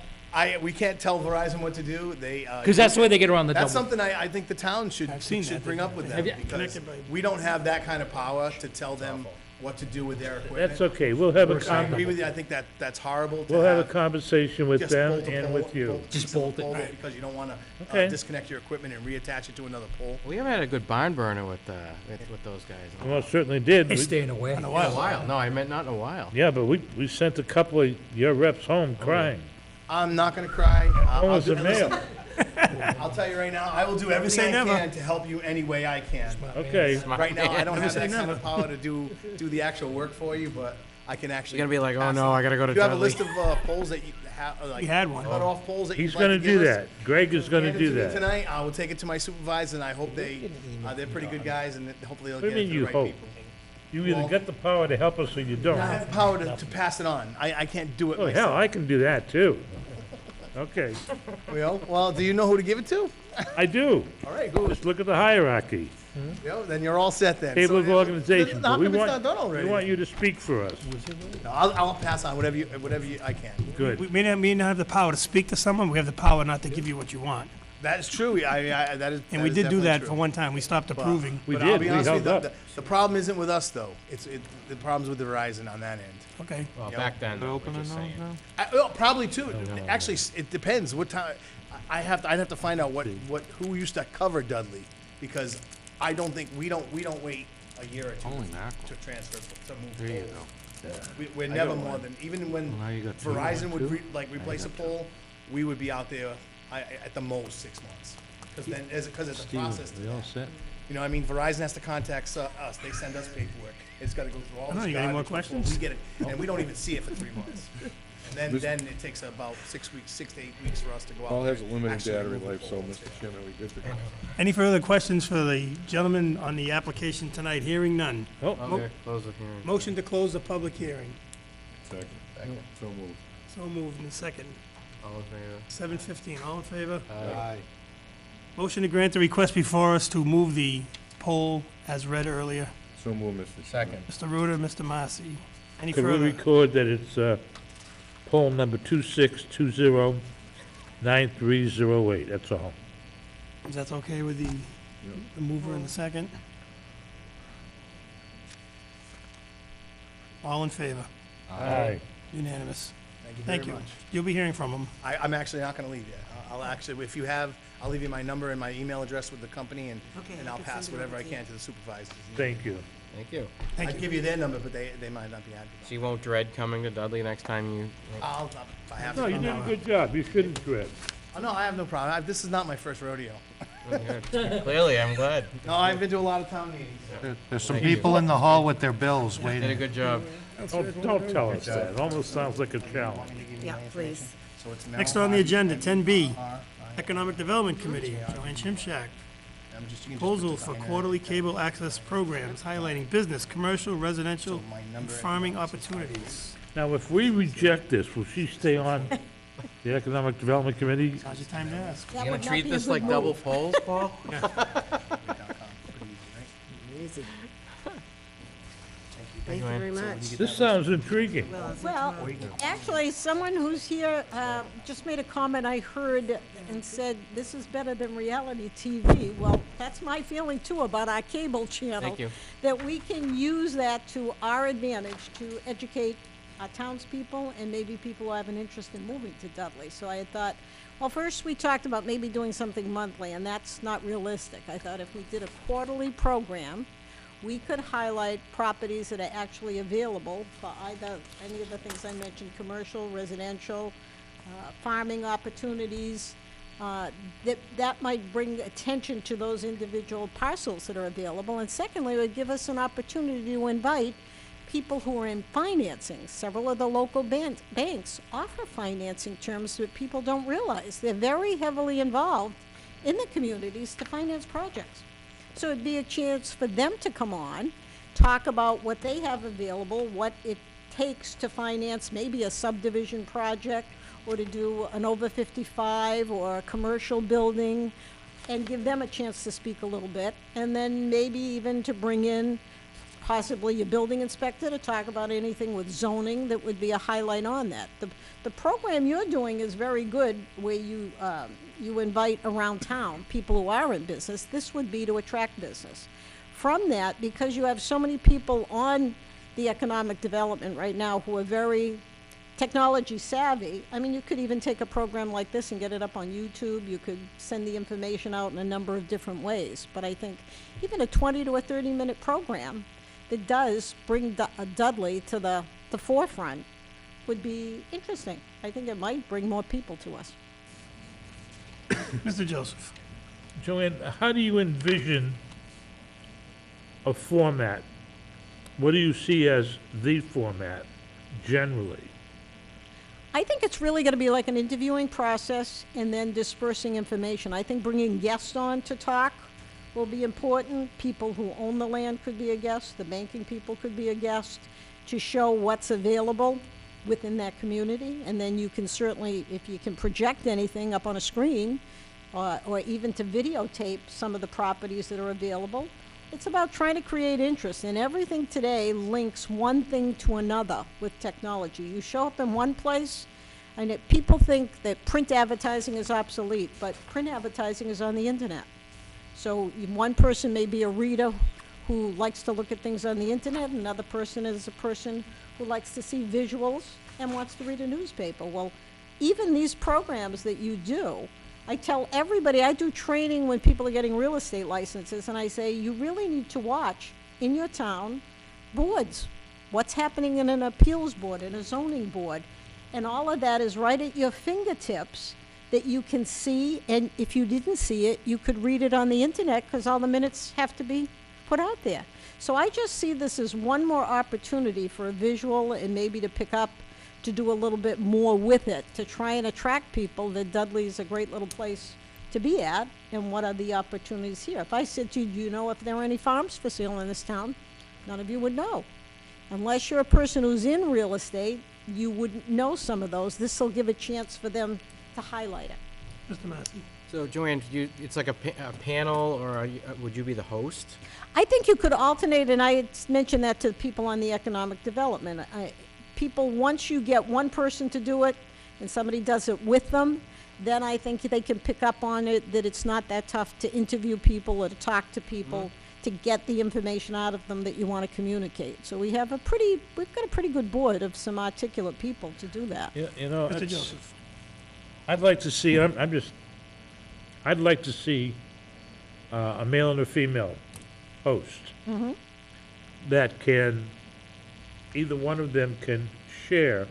We can't tell Verizon what to do. Because that's the way they get around the That's double. something I think the town should seen that. bring up with them, Have you- because we don't have that kind of power to tell them what to do with their equipment. That's okay, we'll have a I agree con, with you, I think that's horrible to we'll have a have conversation with just them bolt a and pole- with you. bolt a Just piece of bolt it. pole there because you don't want to Okay. disconnect your equipment and reattach it to another pole. We haven't had a good barn burner with those guys. in a Well, certainly did. They're We- staying away. while. No, I meant not in a while. Yeah, but we sent a couple of your reps home crying. I'm not gonna cry. What was the listen, mail? I'll tell you right now, I will do everything say I never. can to help you any way I can. Okay, Right now, I don't have say that kind never. of power to do the actual work for you, but I can actually. You're gonna be like, oh pass no, it. I gotta go to Do you have a Dudley. list of poles that you have, like We had one. cut off poles that you'd he's like to gonna give do us? that. Greg is gonna Hand it do to me that. tonight. I will take it to my supervisor, and I hope they're pretty good guys, and hopefully they'll What get do it you to mean the you right hope? people. You either got the power to help us or you don't. I have the power to pass it on. I can't do it Oh, myself. hell, I can do that too. Okay, Well, do you know who to give it to? I do. All right, good. Just look at the hierarchy. Then you're all set then. Table of So, organization. How But we come it's want, not done already? we want you to speak for us. No, I'll pass on whatever I can. Good. We may not have the power to speak to someone, we have the power not to give you what you want. That is true. That is. And we did do that for one time, we stopped approving. We But I'll did, be we honest with held you, up. the problem isn't with us though. The problem's with the Verizon on that end. Okay, Well, Yeah. back then, They're we're opening just those saying. now? Well, probably too. Actually, it depends what time. I'd have to find out who used to cover Dudley, because I don't think we don't wait a year or two Holy mackerel. to transfer to move There you poles. go. We're never more than, even when Well, now you got two. Verizon would Two? replace a pole, we would be out there at the most 6 months. Because it's a process to We all that. set? You know, I mean, Verizon has to contact us, they send us paperwork, it's gotta go through all I this know, you got any more garbage before questions? we get it, and we don't even see it for 3 months. And then it takes about 6 to 8 weeks for us to go out. All there has a and limited actually battery remove the life, so, poles. Mr. Chairman, we good to go. any further questions for the gentleman on the application tonight? Hearing none. Oh, Okay, close the hearing. Motion to close the public hearing. Second. So moved. So moved in a second. All in favor? 7:15, all in favor? Aye. Motion to grant the request before us to move the poll as read earlier. So moved, Mr. Chairman. Second. Mr. Ruder, Mr. Marcy. Any could we further? record that it's, poll number 26209308, that's all. Is that okay with the mover in the second? All in favor? Aye. Unanimous. Thank you Thank very you. much. You'll be hearing from him. I'm actually not gonna leave yet. I'll actually, if you have, I'll leave you my number and my email address with the company, and I'll pass whatever I can to the supervisors. Thank you. Thank you. Thank I'd you. give you their number, but they might not be happy. So you won't dread coming to Dudley next time you? If I have to. No, you come did a out. good job, you shouldn't dread. Oh, no, I have no problem. This is not my first rodeo. Clearly, I'm glad. No, I've been to a lot of town meetings. There's some Thank you. people in the hall with their bills Did a waiting. good job. Don't tell us that. It almost sounds like a challenge. Yeah, please. So it's now Next on the agenda, 10B, R, Economic Development Committee, Joanne Shimshak. I'm just, you can just Proposal put the for binary. quarterly cable access programs highlighting business, commercial, residential, So my and number- farming opportunities. Now, if we reject this, will she stay on the Economic Development Committee? Now's your time to ask. That You would gonna not treat be a this good like double move. polls, Paul? Thank you very much. This sounds intriguing. Well, actually, someone who's here just made a comment I heard and said, this is better than reality TV. Well, that's my feeling too about our cable channel. Thank you. That we can use that to our advantage to educate our townspeople and maybe people who have an interest in moving to Dudley. So I had thought, well, first we talked about maybe doing something monthly, and that's not realistic. I thought if we did a quarterly program, we could highlight properties that are actually available for either, any of the things I mentioned, commercial, residential, farming opportunities. That might bring attention to those individual parcels that are available. And secondly, it would give us an opportunity to invite people who are in financing. Several of the local banks offer financing terms that people don't realize. They're very heavily involved in the communities to finance projects. So it'd be a chance for them to come on, talk about what they have available, what it takes to finance maybe a subdivision project or to do an over 55 or a commercial building, and give them a chance to speak a little bit. And then maybe even to bring in possibly a building inspector to talk about anything with zoning that would be a highlight on that. The program you're doing is very good, where you invite around town people who are in business. This would be to attract business. From that, because you have so many people on the economic development right now who are very technology savvy, I mean, you could even take a program like this and get it up on YouTube. You could send the information out in a number of different ways. But I think even a 20 to a 30-minute program that does bring Dudley to the forefront would be interesting. I think it might bring more people to us. Mr. Joseph. Joanne, how do you envision a format? What do you see as the format generally? I think it's really going to be like an interviewing process and then dispersing information. I think bringing guests on to talk will be important. People who own the land could be a guest. The banking people could be a guest to show what's available within that community. And then you can certainly, if you can project anything up on a screen or even to videotape some of the properties that are available, it's about trying to create interest. And everything today links one thing to another with technology. You show up in one place, and people think that print advertising is obsolete, but print advertising is on the internet. So one person may be a reader who likes to look at things on the internet, another person is a person who likes to see visuals and wants to read a newspaper. Well, even these programs that you do, I tell everybody, I do training when people are getting real estate licenses, and I say, you really need to watch in your town boards. What's happening in an appeals board, in a zoning board, and all of that is right at your fingertips that you can see, and if you didn't see it, you could read it on the internet because all the minutes have to be put out there. So I just see this as one more opportunity for a visual and maybe to pick up, to do a little bit more with it, to try and attract people that Dudley's a great little place to be at, and what are the opportunities here. If I said to you, do you know if there are any farms for sale in this town? None of you would know. Unless you're a person who's in real estate, you wouldn't know some of those. This will give a chance for them to highlight it. Mr. Massey. So Joanne, it's like a panel, or would you be the host? I think you could alternate, and I had mentioned that to people on the economic development. People, once you get one person to do it and somebody does it with them, then I think they can pick up on it, that it's not that tough to interview people or to talk to people to get the information out of them that you want to communicate. So we've got a pretty good board of some articulate people to do that. Yeah, you know, Mr. Joseph. I'd like to see, I'd like to see a male and a female host that can, either one of them can share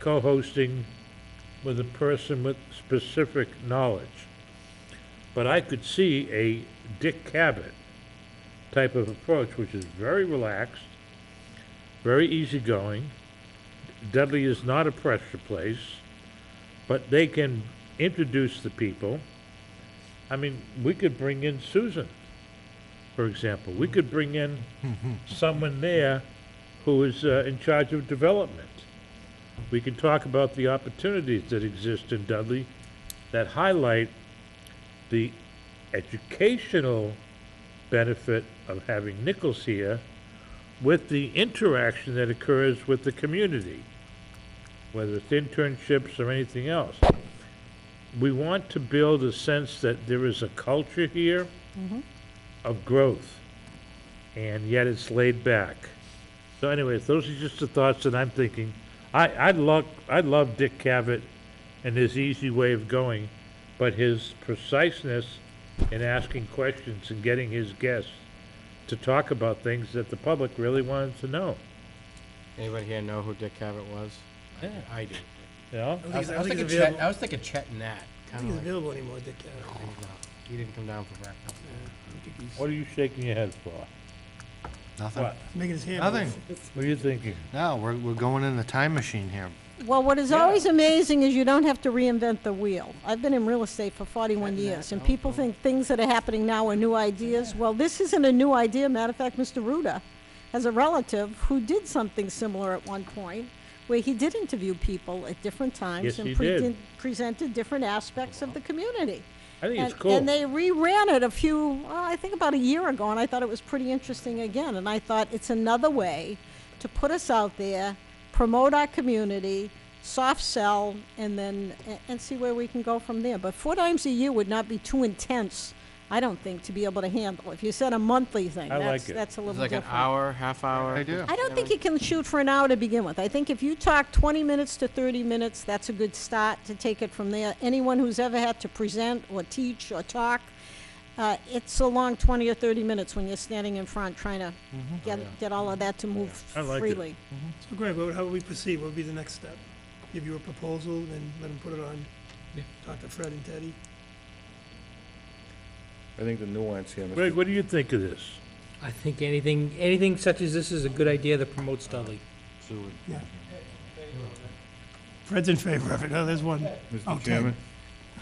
co-hosting with a person with specific knowledge. But I could see a Dick Cavett type of approach, which is very relaxed, very easygoing. Dudley is not a pressure place, but they can introduce the people. I mean, we could bring in Susan, for example. We could bring in someone there who is in charge of development. We can talk about the opportunities that exist in Dudley that highlight the educational benefit of having Nichols here with the interaction that occurs with the community, whether it's internships or anything else. We want to build a sense that there is a culture here of growth, and yet it's laid back. So anyways, those are just the thoughts that I'm thinking. I love Dick Cavett and his easy way of going, but his preciseness in asking questions and getting his guests to talk about things that the public really wanted to know. Anybody here know who Dick Cavett was? Yeah. I do. Yeah? I was thinking Chet and Nat. I don't think he's available anymore, Dick. He didn't come down for breakfast. What are you shaking your head for? Nothing. What? He's making his hand Nothing. move. What are you thinking? No, we're going in the time machine here. Well, what is always amazing is you don't have to reinvent the wheel. I've been in real estate for 41 years, and people think things that are happening now are new ideas. Well, this isn't a new idea. Matter of fact, Mr. Ruda has a relative who did something similar at one point, where he did interview people at different times Yes, and he did. presented different aspects of the community. I think it's And- cool. And they reran it I think about a year ago, and I thought it was pretty interesting again. And I thought it's another way to put us out there, promote our community, soft sell, and then, and see where we can go from there. But 4 times a year would not be too intense, I don't think, to be able to handle. If you said a monthly thing, I like it. that's a It's little like an different. hour, half hour. I do. I don't think you can shoot for an hour to begin with. I think if you talk 20 minutes to 30 minutes, that's a good start to take it from there. Anyone who's ever had to present or teach or talk, it's a long 20 or 30 minutes when you're standing in front trying to get all of that to move I like it. freely. So Greg, how would we proceed? What would be the next step? Give you a proposal and let him put it on? Talk to Fred and Teddy? I think the nuance here, Greg, Mr. what do you think of this? I think anything such as this is a good idea that promotes Dudley. Yeah. Fred's in favor of it. Oh, there's one. Mr. Okay. Chairman?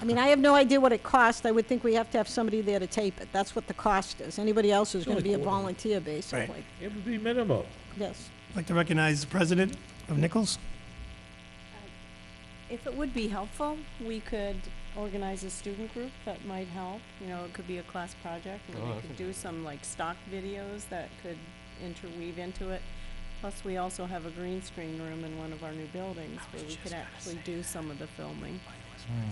I mean, I have no idea what it costs. I would think we have to have somebody there to tape it. That's what the cost is. Anybody else is going to be a volunteer, basically. It would be minimal. Yes. I'd like to recognize the president of Nichols. If it would be helpful, we could organize a student group that might help. You know, it could be a class project, where we could do some like stock videos that could interweave into it. Plus, we also have a green screen room in one of our new buildings where we could actually do some of the filming.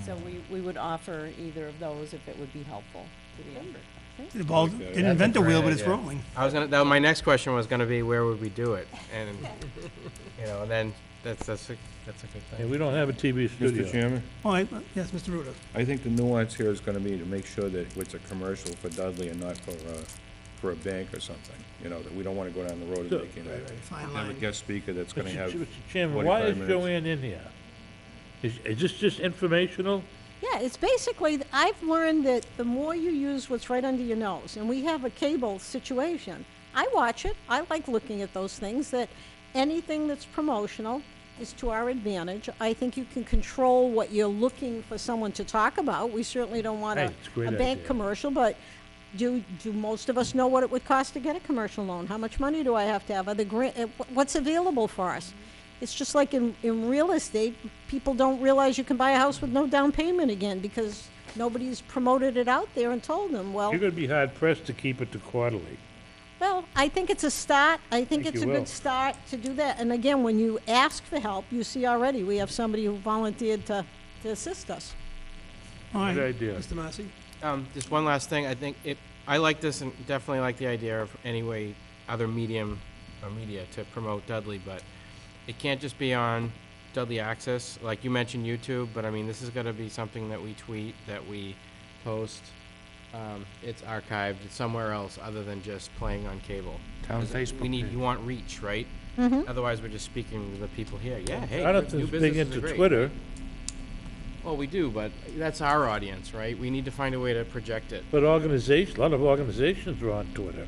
So we would offer either of those if it would be helpful to the effort. The ball didn't invent the wheel, but it's rolling. My next question was gonna be, where would we do it? And, and then, that's a good Yeah, thing. we don't have a TV studio. Mr. Chairman? Oh, yes, Mr. Ruda. I think the nuance here is gonna be to make sure that it's a commercial for Dudley and not for a bank or something. You know, that we don't wanna go down the road So- and making Fine have a line. guest speaker that's gonna have Mr. Chairman, why 45 is minutes. Joanne in here? Is this just informational? Yeah, it's basically, I've learned that the more you use what's right under your nose, and we have a cable situation, I watch it, I like looking at those things, that anything that's promotional is to our advantage. I think you can control what you're looking for someone to talk about. We certainly don't want Hey, a it's a great bank idea. commercial, but do most of us know what it would cost to get a commercial loan? How much money do I have to have? Are the what's available for us? It's just like in real estate, people don't realize you can buy a house with no down payment again because nobody's promoted it out there and told them, well, You're gonna be hard pressed to keep it to quarterly. I think it's a start. I think Think it's a you will. good start to do that. And again, when you ask for help, you see already, we have somebody who volunteered to assist us. All right, Good idea. Mr. Massey? Just one last thing, I like this and definitely like the idea of other medium or media to promote Dudley, but it can't just be on Dudley Access, like you mentioned YouTube, but I mean, this is gonna be something that we tweet, that we post. It's archived, it's somewhere else other than just playing on cable. Town 'Cause Facebook you want reach, right? Otherwise, we're just speaking to the people here, yeah, hey, I don't new think it's big businesses are into great. Twitter. Well, we do, but that's our audience, right? We need to find a way to project it. But a lot of organizations are on Twitter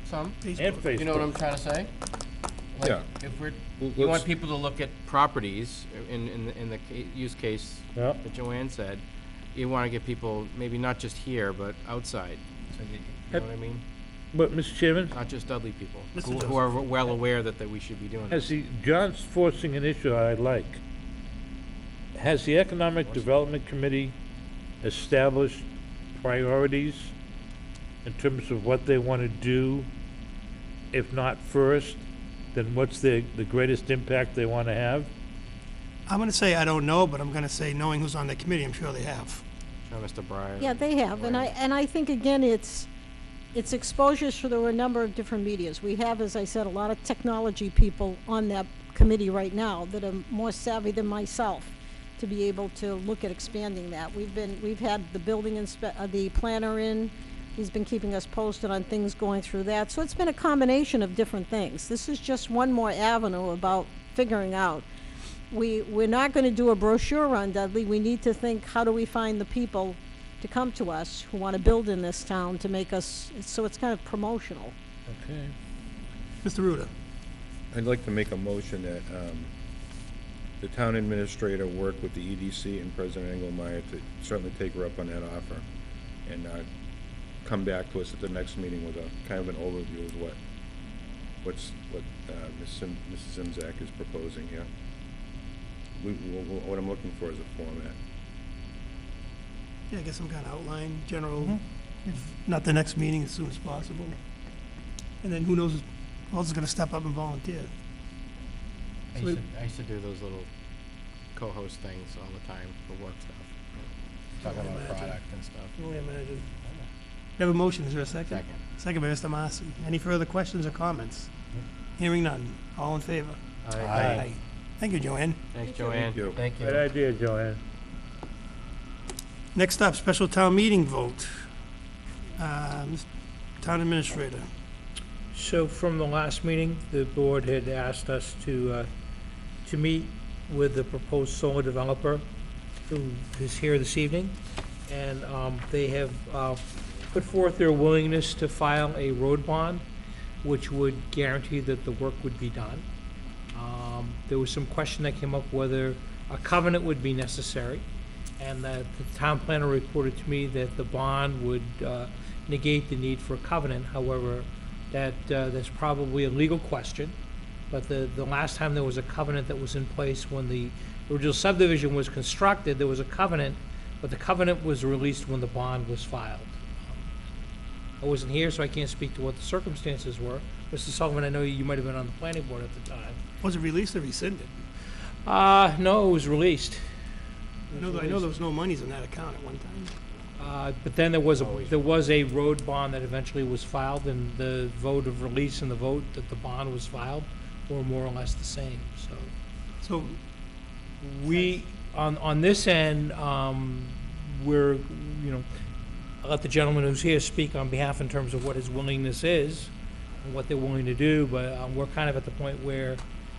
Some. and You know what I'm Facebook. trying to say? Like, Yeah. if we're, Well, you let's- want people to look at properties in the use case Yeah. that Joanne said, you want to get people, maybe not just here, but outside. So you know what I mean? But, Mr. Chairman, Not just Dudley people, Mr. who are well aware that we should be doing this. John's forcing an issue I like. Has the Economic Development Committee established priorities in terms of what they want to do? If not first, then what's the greatest impact they want to have? I'm gonna say I don't know, but I'm gonna say, knowing who's on the committee, I'm sure they have. Sure, Mr. Breyer. Yeah, they have, and I think, again, it's exposures through a number of different medias. We have, as I said, a lot of technology people on that committee right now that are more savvy than myself to be able to look at expanding that. We've had the the planner in, he's been keeping us posted on things going through that. So it's been a combination of different things. This is just one more avenue about figuring out. We're not gonna do a brochure on Dudley. We need to think, how do we find the people to come to us who want to build in this town to make us, so it's kind of promotional. Okay. Mr. Ruda? I'd like to make a motion that the town administrator work with the EDC and President Engelmeyer to certainly take her up on that offer and come back to us at the next meeting with a kind of an overview of what Mrs. Zimzak is proposing here. What I'm looking for is a format. Yeah, I guess some kind of outline, general, if not the next meeting, as soon as possible. And then who knows, who else is gonna step up and volunteer? I used to do those little co-host things all the time for work stuff. Talking about Imagine. product and stuff. Can only imagine. We have a motion, is there a second? Second. Second by Mr. Marcy. Any further questions or comments? Hearing none. All in favor? Aye. Thank you, Joanne. Thanks, Joanne. you. Thank you. Good idea, Joanne. Next up, special town meeting vote. Town administrator. So from the last meeting, the board had asked us to meet with the proposed solar developer who is here this evening. And they have put forth their willingness to file a road bond, which would guarantee that the work would be done. There was some question that came up whether a covenant would be necessary. And the town planner reported to me that the bond would negate the need for a covenant. However, that's probably a legal question. But the last time there was a covenant that was in place when the original subdivision was constructed, there was a covenant, but the covenant was released when the bond was filed. I wasn't here, so I can't speak to what the circumstances were. Mr. Sullivan, I know you might have been on the planning board at the time. Was it released or rescinded? No, it was released. I know there was no monies in that account at one time. But then there was a road bond that eventually was filed, and the vote of release and the vote that the bond was filed were more or less the same, so. So, We, on this end, we're, I'll let the gentleman who's here speak on behalf in terms of what his willingness is and what they're willing to do, but we're kind of at the point where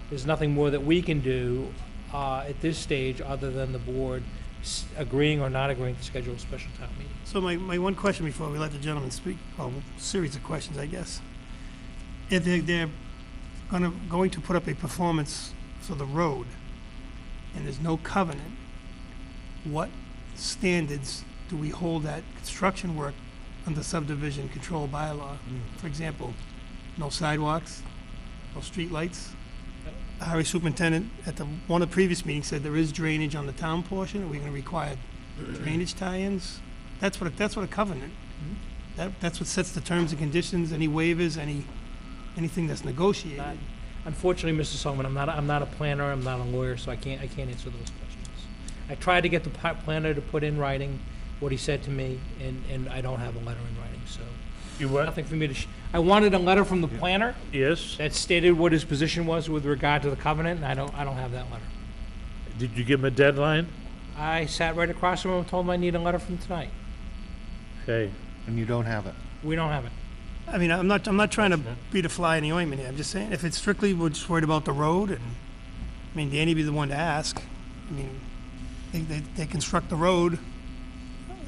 there's nothing more that we can do at this stage other than the board agreeing or not agreeing to schedule a special town meeting. so my one question before we let the gentleman speak, well, series of questions, I guess. If they're going to put up a performance for the road, and there's no covenant, what standards do we hold that construction work under subdivision control bylaw? For example, no sidewalks, no streetlights. The highway superintendent at one of the previous meetings said there is drainage on the town portion. Are we gonna require drainage tie-ins? That's what a covenant. That's what sets the terms and conditions, any waivers, anything that's negotiated. Unfortunately, Mr. Sullivan, I'm not a planner, I'm not a lawyer, so I can't answer those questions. I tried to get the planner to put in writing what he said to me, and I don't have a letter in writing, so. You what? Nothing for me to, I wanted a letter from the planner Yes? that stated what his position was with regard to the covenant, and I don't have that letter. Did you give him a deadline? I sat right across from him and told him I need a letter from tonight. Okay. And you don't have it. We don't have it. I mean, I'm not trying to be the fly in the ointment here. I'm just saying, if it's strictly, we're just worried about the road, and, I mean, Danny be the one to ask. I mean, they construct the road,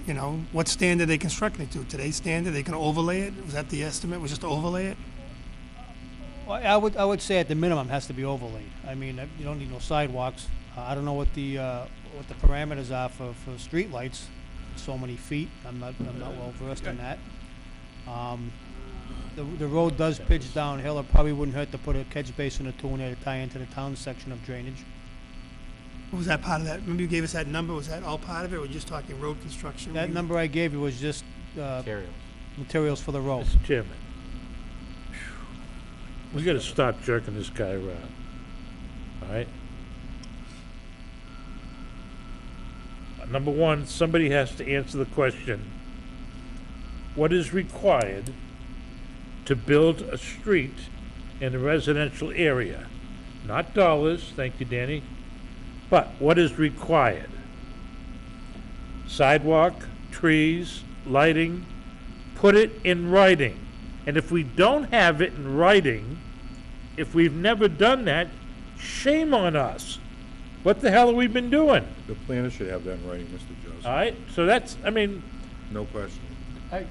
you know, what standard they constructing it to? Today's standard, they can overlay it? Was that the estimate, was just to overlay it? Well, I would say at the minimum has to be overlaid. I mean, you don't need no sidewalks. I don't know what the parameters are for streetlights, so many feet. I'm not well versed in that. The road does pitch downhill. It probably wouldn't hurt to put a catch basin or two in there to tie into the town section of drainage. Was that part of that? Remember you gave us that number? Was that all part of it, or were you just talking road construction? That number I gave you was just materials for the road. Mr. Chairman, we gotta stop jerking this guy around, all right? Number one, somebody has to answer the question, what is required to build a street in a residential area? Not dollars, thank you, Danny, but what is required? Sidewalk, trees, lighting, put it in writing. And if we don't have it in writing, if we've never done that, shame on us. What the hell have we been doing? The planner should have that in writing, Mr. Joseph. All right, so that's, I mean, No question.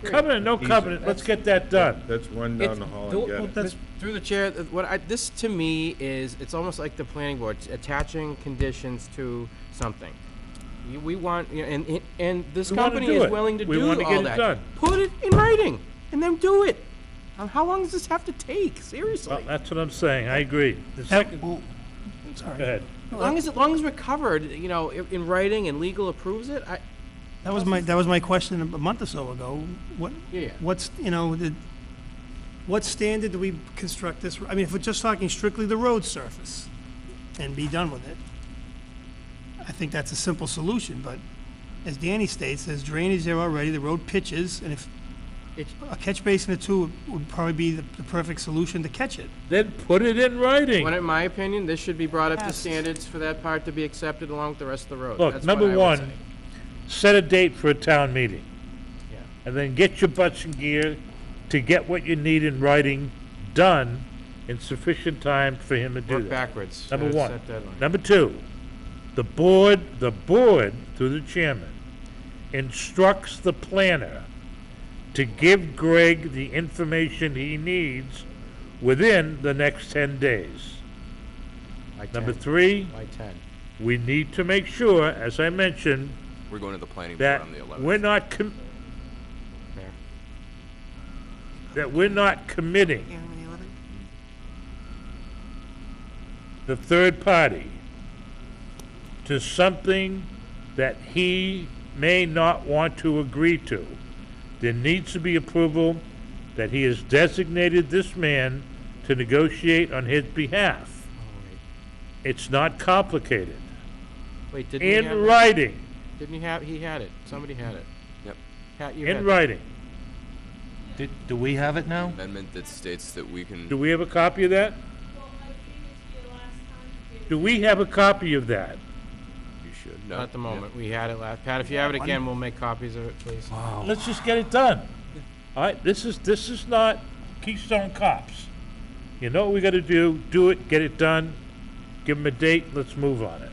covenant, no covenant, let's get that done. Let's run down the hall and get it. Through the chair, this to me is, it's almost like the planning board, attaching conditions to something. We want, you know, and this We wanna company do is it. willing to We do wanna get all it that. done. Put it in writing, and then do it. How long does this have to take? Seriously. Well, that's what I'm saying, I agree. The second, go Sorry. ahead. As long as we're covered, you know, in writing and legal approves it, That was my question a month or so ago. Yeah. What's, you know, what standard do we construct this? I mean, if we're just talking strictly the road surface and be done with it, I think that's a simple solution, but as Danny states, there's drainage there already, the road pitches, and if a catch basin or two would probably be the perfect solution to catch it. Then put it in writing. Well, in my opinion, this should be brought up to Yes. standards for that part to be accepted along with the rest of the road. Look, That's what number I would one, say. set a date for a town meeting. Yeah. And then get your butts in gear to get what you need in writing done in sufficient time for him to do Work that. backwards. Number Set one. deadline. Number two, the board, through the chairman, instructs the planner to give Greg the information he needs within the next 10 days. By Number 10. three, By 10. we need to make sure, as I mentioned, We're going to the planning board that on the 11th. we're not Fair. that we're not committing the third party to something that he may not want to agree to. There needs to be approval that he has designated this man to negotiate on his behalf. It's not complicated. Wait, didn't he have In it? writing, Didn't he had it. Somebody had it. Yep. Pat, you had in it. writing. Do we have it now? Amendment that states that we can. Do we have a copy of that? Do we have a copy of that? You should. No. Not at the moment. We had it last. Pat, if you have it again, we'll make copies of it, please. Let's just get it done. All right, this is not Keystone Cops. You know what we gotta do it, get it done, give them a date, let's move on it.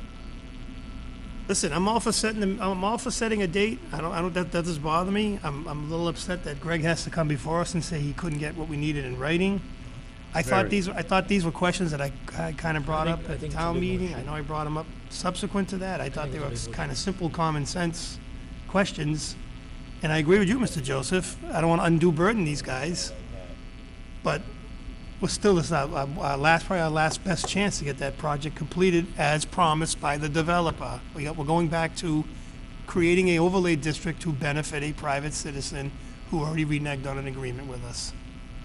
Listen, I'm all for setting a date. That doesn't bother me. I'm a little upset that Greg has to come before us and say he couldn't get what we needed in writing. I thought these were questions that I kind of brought up at the town meeting. I know I brought them up subsequent to that. I thought they were kind of simple, common sense questions. And I agree with you, Mr. Joseph. I don't want to undue burden these guys. But we're still, this is probably our last best chance to get that project completed as promised by the developer. We're going back to creating a overlay district to benefit a private citizen who already reneged on an agreement with us.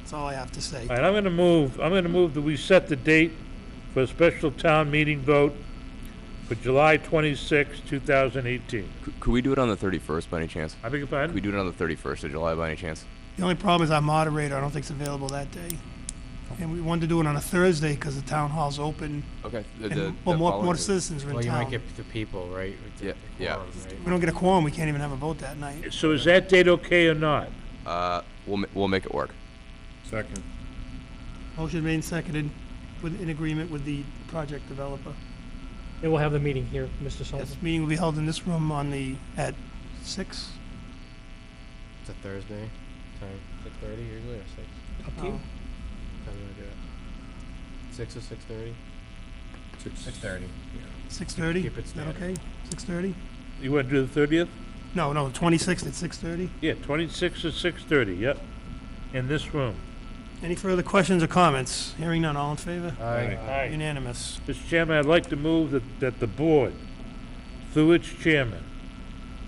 That's all I have to say. All right, I'm gonna move that we set the date for a special town meeting vote for July 26, 2018. Could we do it on the 31st by any chance? I beg your Could pardon? we do it on the 31st of July by any chance? The only problem is our moderator, I don't think is available that day. And we wanted to do it on a Thursday because the town hall's open. Okay. And more citizens are in Well, you might town. get the people, right? Yeah, yeah. Quorum, right? We don't get a quorum, we can't even have a vote that night. So is that date okay or not? We'll make it work. Second. Motion made and seconded in agreement with the project developer. And we'll have the meeting here, Mr. Sullivan. This meeting will be held in this room at 6. It's a Thursday. Time 6:30 usually or 6? Up to you. Oh, How do we do it? 6 or 6:30? 6:30. 6:30? Keep it Is that standard. okay? 6:30? You want to do the 30th? No, 26th at 6:30. Yeah, 26 to 6:30, yep, in this room. Any further questions or comments? Hearing none, all in favor? Aye. Unanimous. Mr. Chairman, I'd like to move that the board, through its chairman,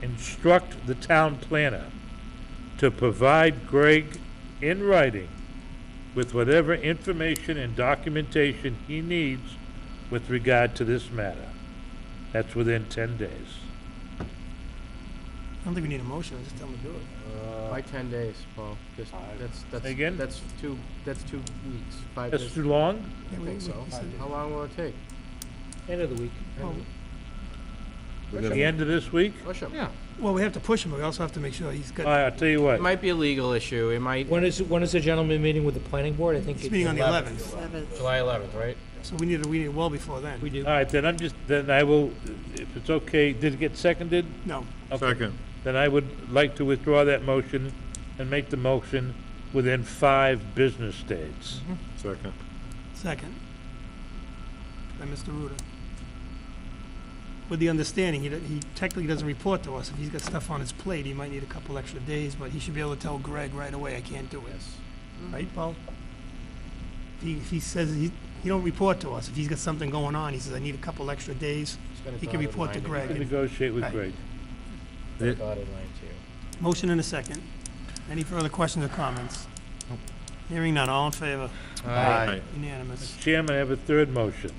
instruct the town planner to provide Greg in writing with whatever information and documentation he needs with regard to this matter. That's within 10 days. I don't think we need a motion, just tell them to do it. Why 10 days, Paul? Just, that's, Again? that's 2 weeks, 5 That's days. too long? I think so. How long will it take? End of the week. The end of this week? Push 'em. Yeah. Well, we have to push him, but we also have to make sure he's All got, right, I'll tell you It what. might be a legal issue. It might, When is the gentleman meeting with the planning board? I think he's it's meeting on the 11th, 7th. July 11th, right? so we need it well before then. We do. All right, then I will, if it's okay, did it get seconded? No, Okay. Second. Then I would like to withdraw that motion and make the motion within 5 business days. Second. second. By Mr. Ruda. With the understanding, he technically doesn't report to us. If he's got stuff on his plate, he might need a couple extra days, but he should be able to tell Greg right away, I can't do it. Right, Paul? If he says, he don't report to us. If he's got something going on, he says, I need a couple extra days, he can report to You Greg. can And- negotiate with Right. Greg. Dotted line too. Motion and a second. Any further questions or comments? Hearing none, all in favor? Aye. Unanimous. Chairman, I have a third motion,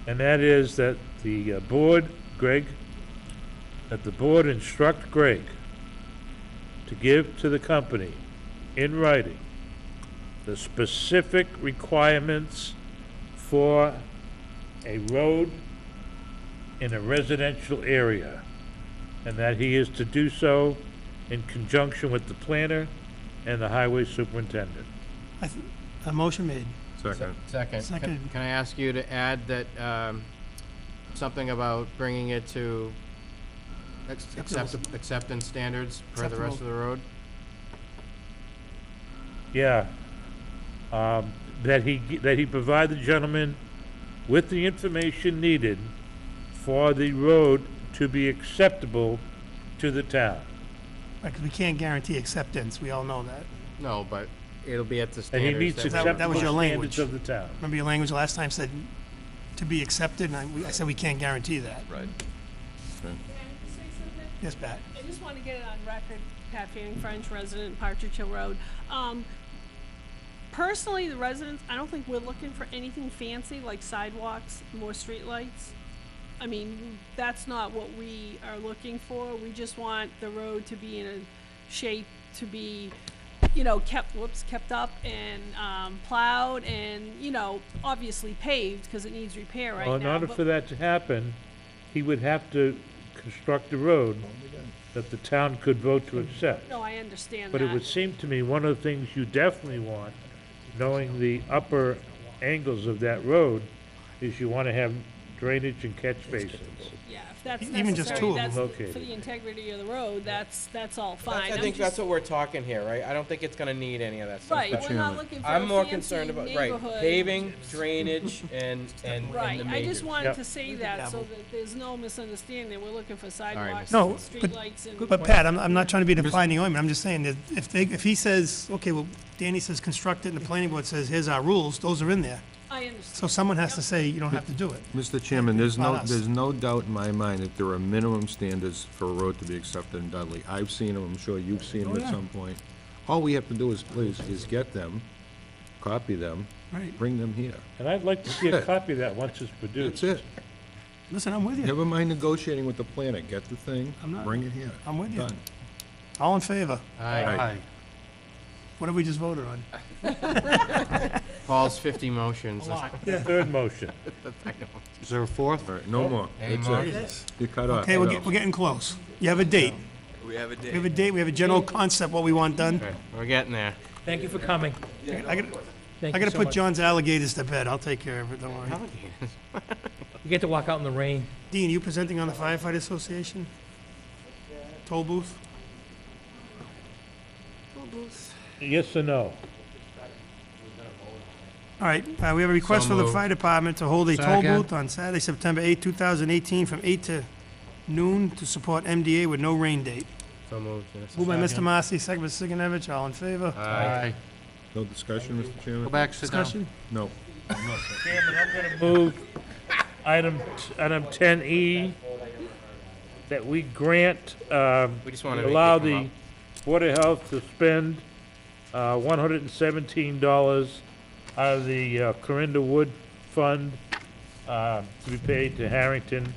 and that is that the board, that the board instruct Greg to give to the company in writing the specific requirements for a road in a residential area, and that he is to do so in conjunction with the planner and the highway superintendent. A motion made. Second. Second. Second. Can I ask you to add that, something about bringing it to acceptance standards per the rest of the road? Yeah. That he provide the gentleman with the information needed for the road to be acceptable to the town. Right, 'cause we can't guarantee acceptance, we all know that. No, but it'll be at the And standards. he meets that- that acceptable was your standards language. of the town. Remember your language last time said to be accepted, and I said we can't guarantee that. Right. Can I say something? Yes, Pat? I just want to get it on record, Pat Fanning French, resident, Partridge Hill Road. Personally, the residents, I don't think we're looking for anything fancy like sidewalks, more streetlights. I mean, that's not what we are looking for. We just want the road to be in a shape to be, kept up and plowed and, obviously paved because it needs repair right Well, now. in order but- for that to happen, he would have to construct a road that the town could vote to accept. No, I understand But it that. would seem to me one of the things you definitely want, knowing the upper angles of that road, is you want to have drainage and catch basins. Yeah, if that's Even just two necessary, of that's, them. for Located. the integrity of the road, that's all That's- fine. I I'm think that's just- what we're talking here, right? I don't think it's gonna need any of that stuff. Right, but- we're not looking for I'm a more fancy concerned about, neighborhood. right, paving, drainage, and the Right, I majors. just wanted Yep. to say that so that there's no misunderstanding. We're looking for sidewalks, No, and streetlights, and. But Pat, I'm not trying to be the defining ointment, I'm just saying that if he says, okay, well, Danny says construct it, and the planning board says, here's our rules, those are in there. I understand. So someone has to say, you don't have to do it. Mr. Chairman, there's Not us. no doubt in my mind that there are minimum standards for a road to be accepted in Dudley. I've seen them, I'm sure you've seen them Oh, at yeah. some point. All we have to do is get them, copy them, Right. bring them here. And I'd like to see a Yeah. copy of that once it's produced. That's it. Listen, I'm with you. Never mind negotiating with the planner. Get the thing, I'm not- bring it here. I'm with you. Done. All in favor? Aye. What have we just voted on? Paul's 50 motions. Third motion. Is there a fourth? All right, no more. Any That's more? it. You cut off. Okay, we're getting close. You have a date. We have a We have a date, we have a general concept, what we want done. Okay, we're getting there. Thank you for coming. I gotta Thank I you gotta so put much. John's alligators to bed, I'll take care of it, don't worry. You get to walk out in the rain. Dean, you presenting on the firefighter association? Toll booth? Yes or no? All right, we have a request So for the moved. fire department to hold a toll Second. booth on Saturday, September 8, 2018, from 8 to noon to support MDA with no rain date. So moved, yes. Moved by Mr. Marcy, second by Mr. Sigenovich, all in favor? Aye. No discussion, Mr. Chairman? Go back, sit down. Discussion? No. Chairman, I'm gonna move item 10E, that we grant, We just wanna make allow it come the up. Board of Health to spend $117 out of the Corinda Wood Fund to be paid to Harrington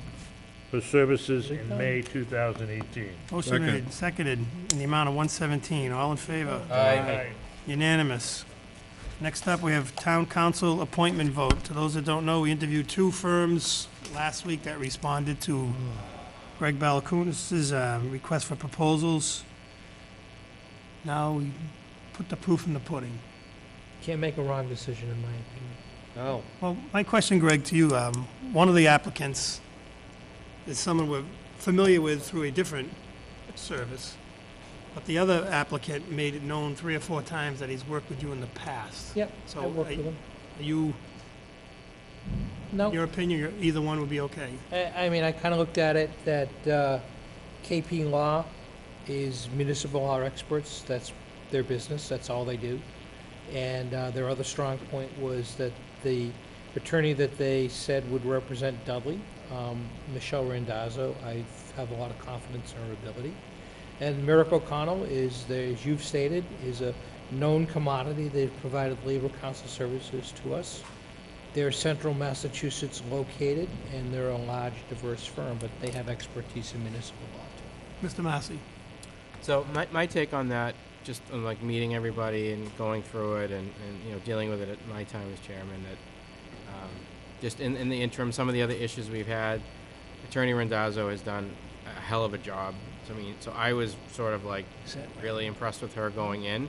for services in May 2018. Motion Second. made, seconded, in the amount of 117, all in favor? Aye. Unanimous. Next up, we have town council appointment vote. To those that don't know, we interviewed 2 firms last week that responded to Greg Balakunis's request for proposals. Now we put the proof in the pudding. Can't make a wrong decision, in my opinion. No. Well, my question, Greg, to you, one of the applicants is someone we're familiar with through a different service, but the other applicant made it known 3 or 4 times that he's worked with you in the past. Yep, So I worked with him. Are you, No, your opinion, either one would be okay? I mean, I kind of looked at it that KP Law is municipal law experts. That's their business. That's all they do. And their other strong point was that the attorney that they said would represent Dudley, Michelle Randazzo, I have a lot of confidence in her ability. And Merrick O'Connell is, as you've stated, is a known commodity. They've provided labor council services to us. They're central Massachusetts located, and they're a large, diverse firm, but they have expertise in municipal law too. Mr. Massey? So my take on that, just on like meeting everybody and going through it and you know, dealing with it at my time as chairman, that just in the interim, some of the other issues we've had, Attorney Randazzo has done a hell of a job. So, I mean, so I was sort of like really impressed with her going in.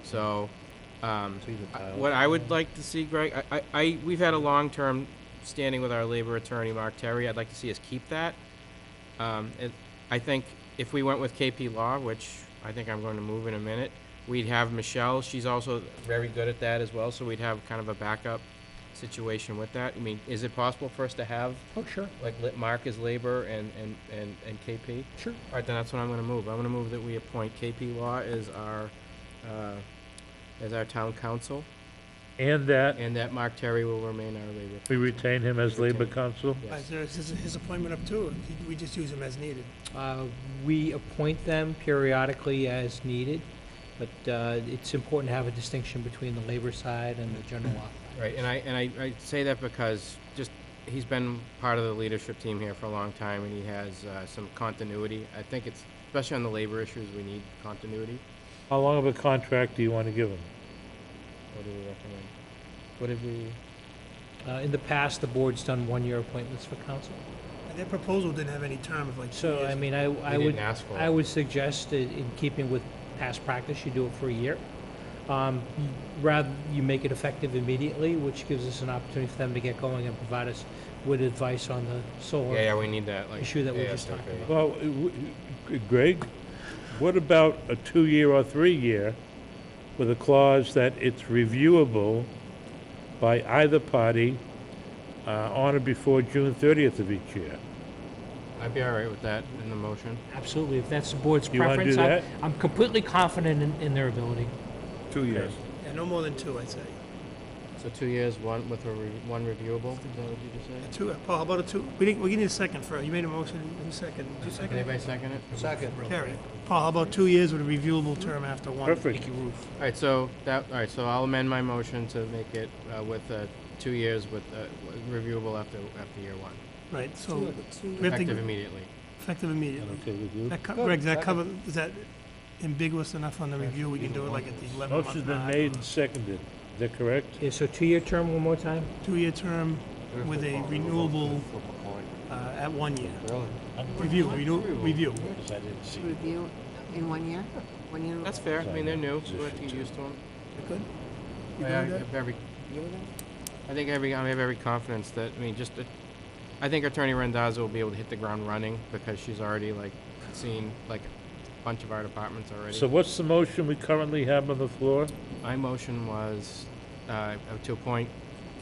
So, what I would like to see, Greg, we've had a long-term standing with our labor attorney, Mark Terry. I'd like to see us keep that. I think if we went with KP Law, which I think I'm going to move in a minute, we'd have Michelle. She's also very good at that as well, so we'd have kind of a backup situation with that. I mean, is it possible for us to have, Sure. like, Mark as labor and KP? Sure. All right, then that's what I'm gonna move. I'm gonna move that we appoint KP Law as our town council, And that and that Mark Terry will remain our labor. we retain him as labor counsel. Yes. Is his appointment up too, or we just use him as needed? We appoint them periodically as needed, but it's important to have a distinction between the labor side and the general law. Right, and I say that because just, he's been part of the leadership team here for a long time, and he has some continuity. I think it's, especially on the labor issues, we need continuity. How long of a contract do you want to give him? What do we recommend? What did we, In the past, the board's done one-year appointments for council. And their proposal didn't have any term of like 2 So, years. I mean, we didn't ask for I it. would suggest, in keeping with past practice, you do it for a year. Rather, you make it effective immediately, which gives us an opportunity for them to get going and provide us with advice on the solar Yeah, we need that, like. issue that we just ASAP. talked about. Well, Greg, what about a 2-year or 3-year with a clause that it's reviewable by either party on or before June 30th of each year? I'd be all right with that in the motion. Absolutely, if that's the board's You wanna preference. do that? I'm completely confident in their ability. 2 years. Yeah, no more than 2, I'd say. So 2 years, one with one reviewable, is that what you just said? 2, Paul, how about a 2? We need a second first. You made a motion, who's second? Did you Can second? anybody second it? Second. Carry. Paul, how about 2 years with a reviewable term after 1? Perfect. All right, so I'll amend my motion to make it with 2 years with reviewable after year 1, Right, so we have effective to, immediately. effective immediately. Okay with you? Greg, does that cover, is that ambiguous enough on the review? We can do it like at the 11th Motion's month been mark? made and seconded. Is that correct? Okay, so 2-year term one more time? 2-year term with a renewable at 1 year. Review. Because I didn't see. Review in 1 year? 1 year? That's fair, I mean, they're new, so we have to get used to them. Good? You I good with have that? I think I have every confidence that, I mean, just I think Attorney Randazzo will be able to hit the ground running because she's already like seen like a bunch of our departments already. So what's the motion we currently have on the floor? My motion was to appoint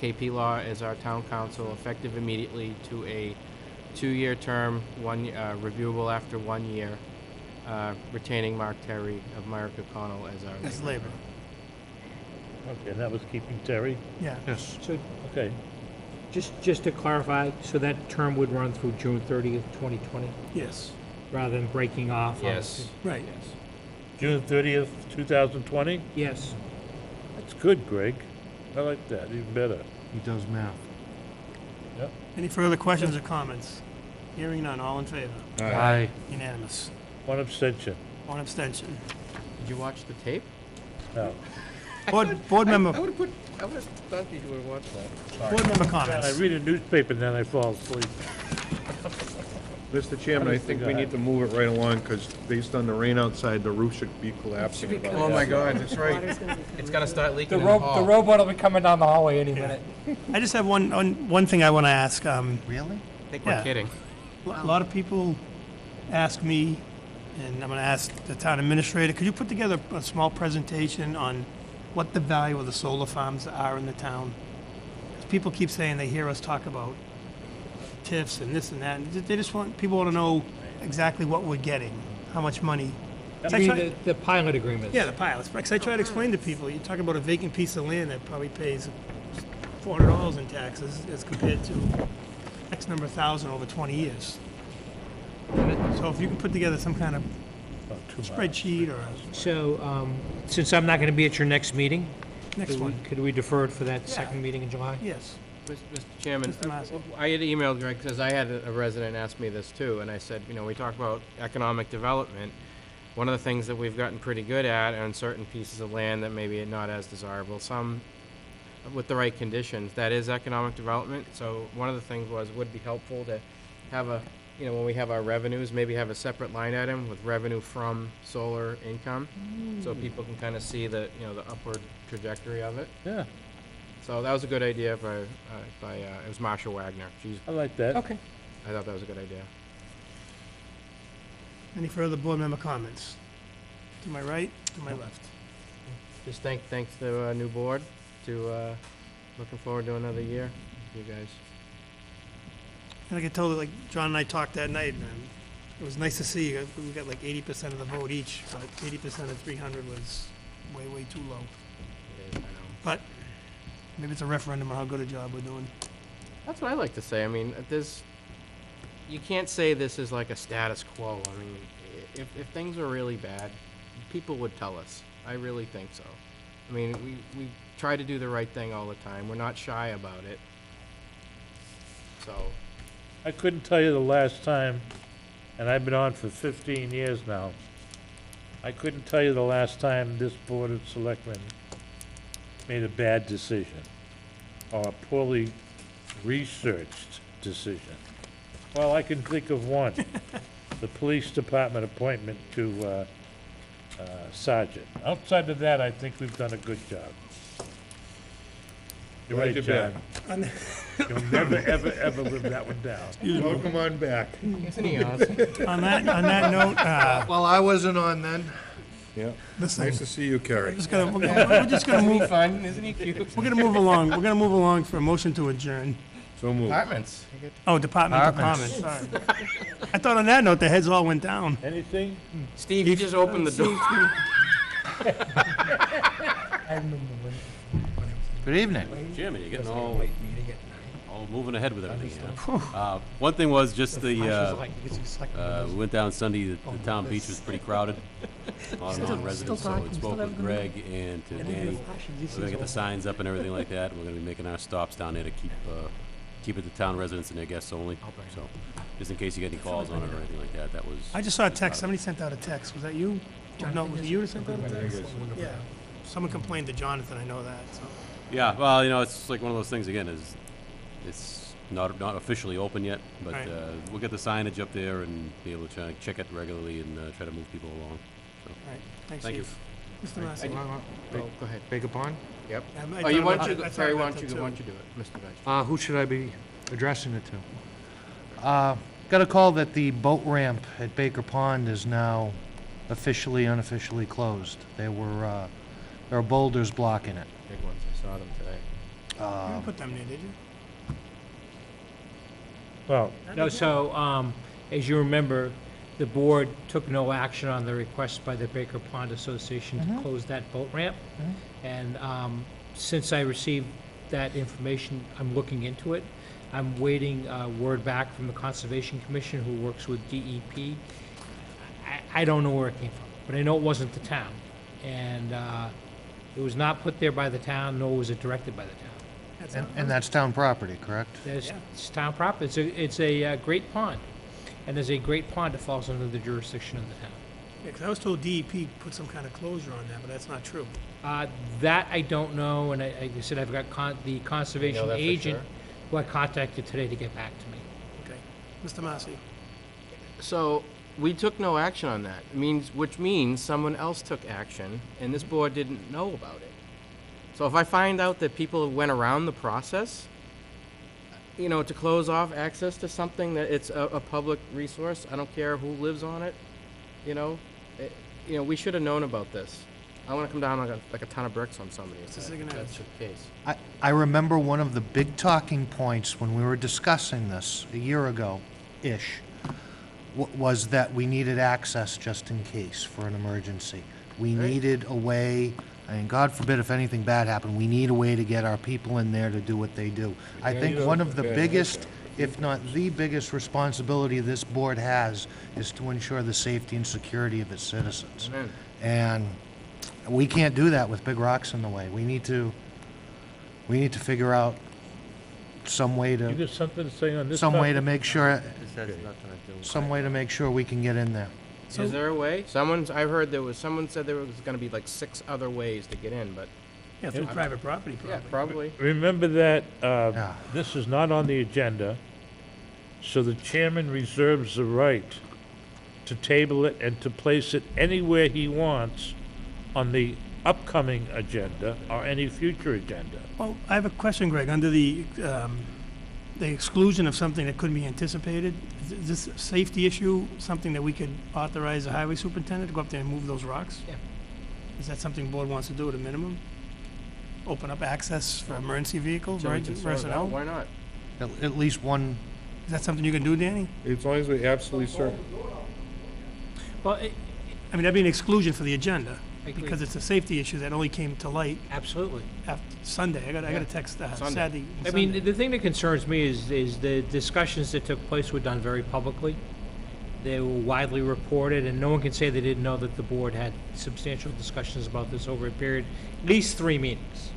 KP Law as our town council, effective immediately to a 2-year term, reviewable after 1 year, retaining Mark Terry of Myrick O'Connell as our As labor. labor. Okay, and that was keeping Terry? Yeah. Yes. So, Okay. just to clarify, so that term would run through June 30th, 2020, Yes. rather than breaking off? on- Yes. Right. Yes. June 30th, 2020? Yes. That's good, Greg. I like that, even better. He does math. Yep. Any further questions or comments? Hearing none, all in favor? Aye. Unanimous. One abstention. One abstention. Did you watch the tape? No. Board member, I would have thought you would have watched that. board member I comments. read a newspaper and then I fall asleep. Mr. Chairman, I think we need to move it right along, because based on the rain outside, the roof should be collapsing. in about Oh my half God, hour. that's right. It's gonna start leaking The in the hall. robot will be coming down the hallway any minute. I just have one thing I want to ask. Really? I think Yeah. we're kidding. A lot of people ask me, and I'm going to ask the town administrator, could you put together a small presentation on what the value of the solar farms are in the town? 'Cause people keep saying they hear us talk about TIFs and this and that, and they just want, people want to know exactly what we're getting, how much money. I mean, the pilot agreements. Yeah, the pilots. Because I try to explain to people, you talk about a vacant piece of land that probably pays $400 in taxes as compared to X number of thousand over 20 years. So if you can put together some kind of About 2 miles. spreadsheet or a So, since I'm not going to be at your next meeting, next one, could we defer it for that Yeah. second meeting in July? yes. Mr. Chairman, Mr. Massey. I had emailed Greg, because I had a resident ask me this too, and I said, we talk about economic development. One of the things that we've gotten pretty good at on certain pieces of land that maybe are not as desirable, some with the right conditions, that is economic development. So one of the things would be helpful to have when we have our revenues, maybe have a separate line item with revenue from solar income, so people can kind of see the upward trajectory of it. Yeah, So that was a good idea by it was Marsha Wagner. I like that. Okay. I thought that was a good idea. Any further board member comments? To my right, to my left. Just thanks to new board. Looking forward to another year with you guys. And like I told you, like John and I talked that night, and it was nice to see, we got like 80% of the vote each, but 80% of 300 was way, way too low. It is, I know. But maybe it's a referendum on how good a job we're doing. That's what I like to say. I mean, you can't say this is like a status quo. I mean, if things were really bad, people would tell us. I really think so. I mean, we try to do the right thing all the time. We're not shy about it. So, I couldn't tell you the last time, and I've been on for 15 years now. I couldn't tell you the last time this Board of Selectmen made a bad decision or a poorly researched decision. Well, I can think of one. The police department appointment to sergeant. Outside of that, I think we've done a good job. You're Glad right, you're John. back. You'll never, ever, ever live that one down. Welcome on back. isn't he awesome? On that note, Well, I wasn't on then. Yeah, listen, nice to see you, Kerry. we're just gonna Isn't he move, fun? Isn't he cute? we're gonna move along. We're gonna move along for a motion to adjourn. So moved. Apartments. Oh, department to comment, sorry. I thought on that note, the heads all went down. Anything? Steve, you just opened the door. Good evening. Jim, you're getting all moving ahead with everything, you know? One thing was just we went down Sunday, the town beach was pretty crowded. A lot of non-residents, so I spoke with Greg and to Danny. We're gonna get the signs up and everything like that. We're gonna be making our stops down there to keep it to town residents and their guests only. So, just in case you get any calls on it or anything like that, that was. I just saw a text, somebody sent out a text, was that you? No, was it you that sent out a text? Yeah, someone complained to Jonathan, I know that, so. Yeah, well, it's like one of those things again, it's not officially open yet, but Right. we'll get the signage up there and be able to check it regularly and try to move people along. So, All right, thanks, Thank you. Steve. Mr. Massey. Oh, go ahead. Beg your pardon? Yep. I Oh, you thought want about you, that- I thought Terry, about why don't that you too. do it, Mr. Veg? Who should I be addressing it to? Got a call that the boat ramp at Baker Pond is now officially, unofficially closed. There are boulders blocking it. Big ones, I saw them today. You didn't put them there, did you? Well, No, so, as you remember, the board took no action on the request by the Baker Pond Association to close that boat ramp. And, since I received that information, I'm looking into it. I'm waiting, word back from the Conservation Commission, who works with DEP. I don't know where it came from, but I know it wasn't the town. And, it was not put there by the town, nor was it directed by the town. And that's town property, correct? It's town property. It's a great pond. And there's a great pond that falls under the jurisdiction of the town. Yeah, 'cause I was told DEP put some kind of closure on that, but that's not true. That I don't know, and I said I've got the conservation that for agent sure? who I contacted today to get back to me. Okay. Mr. Massey? So, we took no action on that, which means someone else took action, and this board didn't know about it. So if I find out that people went around the process, to close off access to something that it's a public resource, I don't care who lives on it, we should have known about this. I want to come down like a ton of bricks on somebody if that's the case. I remember one of the big talking points when we were discussing this a year ago-ish was that we needed access just in case for an emergency. We needed a way, God forbid if anything bad happened, we need a way to get our people in there to do what they do. I think one of the biggest, if not the biggest responsibility this board has is to ensure the safety and security of its citizens. Amen. And we can't do that with big rocks in the way. We need to figure out some way you to, got something to say on this some way to topic? make sure, This has nothing to do. some way to make sure we can get in there. Is there a way? I've heard someone said there was gonna be like 6 other ways to get in, but. Yeah, through private property, Yeah, probably. probably. Remember that this is not on the agenda, so the chairman reserves the right to table it and to place it anywhere he wants on the upcoming agenda or any future agenda. Well, I have a question, Greg. Under the exclusion of something that couldn't be anticipated, is this a safety issue, something that we could authorize the highway superintendent to go up there and move those rocks? Yeah. Is that something the board wants to do at a minimum? Open up access for emergency vehicles, emergency personnel? Why not? At least one, Is that something you can do, Danny? As long as we absolutely certain. Well, I mean, that'd be an exclusion for the agenda, agree. because it's a safety issue that only came to light absolutely. after Sunday. I got a text Sunday. Saturday. I mean, the thing that concerns me is the discussions that took place were done very publicly. They were widely reported, and no one can say they didn't know that the board had substantial discussions about this over a period, at least 3 meetings.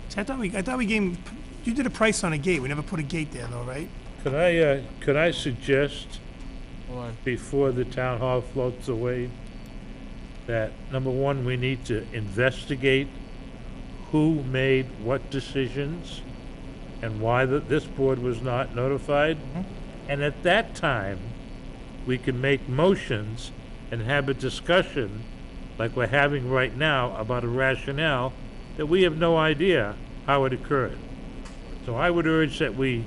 So I thought we gave, you did a price on a gate. We never put a gate there though, right? Could I suggest, Hold on. before the town hall floats away, that, number one, we need to investigate who made what decisions and why this board was not notified. And at that time, we can make motions and have a discussion like we're having right now about a rationale that we have no idea how it occurred. So I would urge that we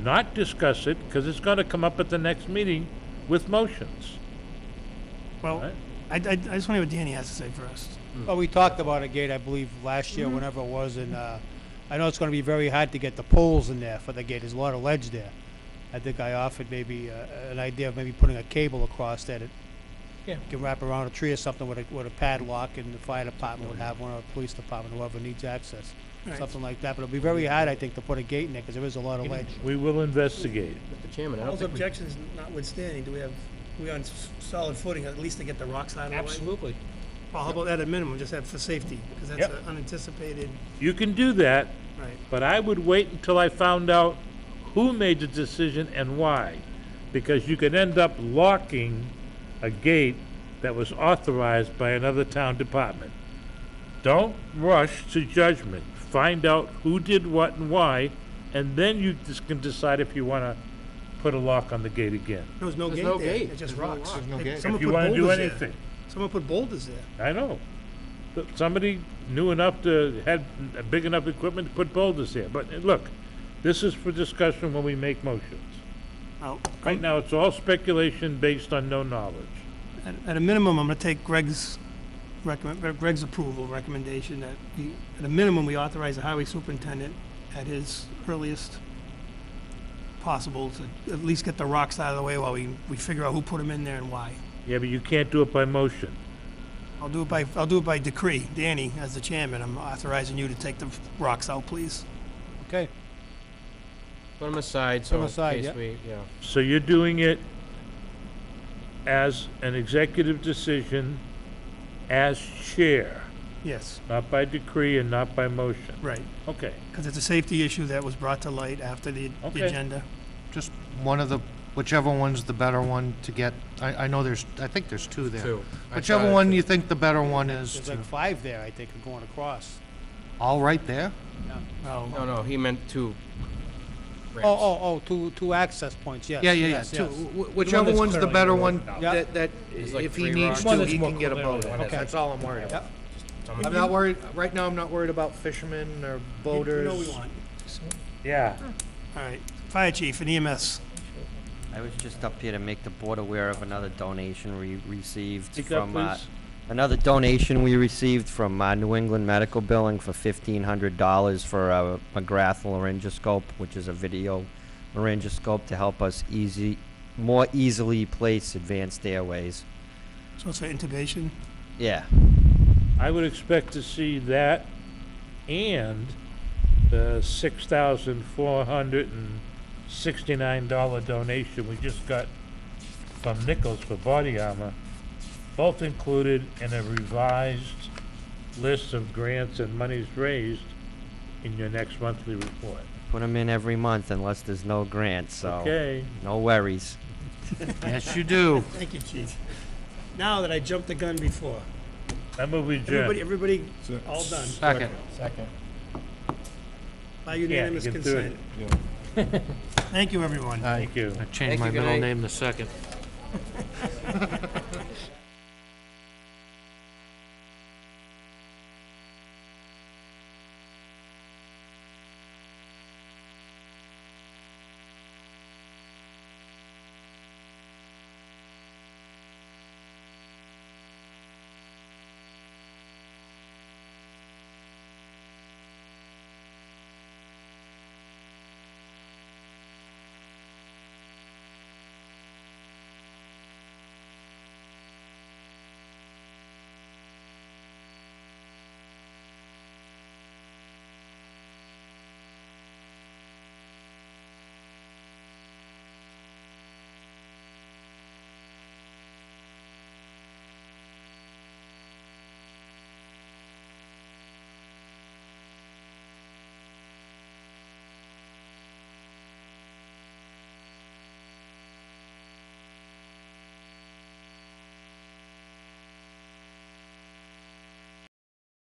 not discuss it, because it's going to come up at the next meeting with motions. Well, Right. I just want to hear what Danny has to say first. Well, we talked about a gate, I believe, last year, whenever it was, and I know it's gonna be very hard to get the poles in there for the gate. There's a lot of ledge there. I think I offered maybe an idea of maybe putting a cable across that it can wrap around a tree or something with a padlock, and the fire department would have one, or the police department, whoever needs access. Right. Something like that, but it'll be very hard, I think, to put a gate in there, because there is a lot of ledge. We will investigate. Mr. Chairman, I don't Those think objections notwithstanding, we on solid footing, at least to get the rocks out of the way? Absolutely. Well, how about that at minimum, just have for safety, because that's Yep. an unanticipated, You can do that, right? but I would wait until I found out who made the decision and why. Because you could end up locking a gate that was authorized by another town department. Don't rush to judgment. Find out who did what and why, and then you just can decide if you want to put a lock on the gate again. There's no There's gate no there, gate. it's just There's no rocks. rock. There's no They- gate. someone If you put want to do boulders there. anything. Someone put boulders there. I know. Somebody knew enough had big enough equipment to put boulders there. But look, this is for discussion when we make motions. Well, Right now, it's all speculation based on no knowledge. at a minimum, I'm gonna take Greg's approval recommendation that at a minimum, we authorize the highway superintendent at his earliest possible to at least get the rocks out of the way while we figure out who put them in there and why. Yeah, but you can't do it by motion. I'll do it by decree. Danny, as the chairman, I'm authorizing you to take the rocks out, please. Okay. Put them aside, Put so 'em in aside, case yeah. we, yeah. So you're doing it as an executive decision as chair, Yes, not by decree and not by motion. right. Okay. Because it's a safety issue that was brought to light after the Okay. agenda. Just one of the, whichever one's the better one to get, I know I think there's two there. Two. I Whichever thought one it- you think the better one is, There's to- like 5 there, I think, are going across. all right there? No, he meant two ramps. Oh, two access points, yes. Yeah, yeah, yeah, yes, two, yes. whichever that's one's the clearly better road one, now. that There's like if he 3 needs rocks. to, One that's he more can get a clearly boat in one. it, Okay. that's all I'm worried about. Yep. I'm not worried, right now, I'm not worried about fishermen or You boaters. know we want. Yeah. All right, fire chief and EMS. I was just up here to make the board aware of another donation we received Speak up, from, please. another donation we received from, New England Medical Billing for $1,500 for a McGrath laryngoscope, which is a video laryngoscope to help us more easily place advanced airways. So it's for intubation? Yeah. I would expect to see that and the $6,469 donation we just got from Nichols for body armor, both included in a revised list of grants and monies raised in your next monthly report. Put them in every month unless there's no grants, so Okay. no worries. Yes, you do. Thank you, chief. Now that I jumped the gun before. I move we adjourn. Everybody, all done. Second. By unanimous get through consent. Thank you, everyone. Thank you. I changed my middle name to second.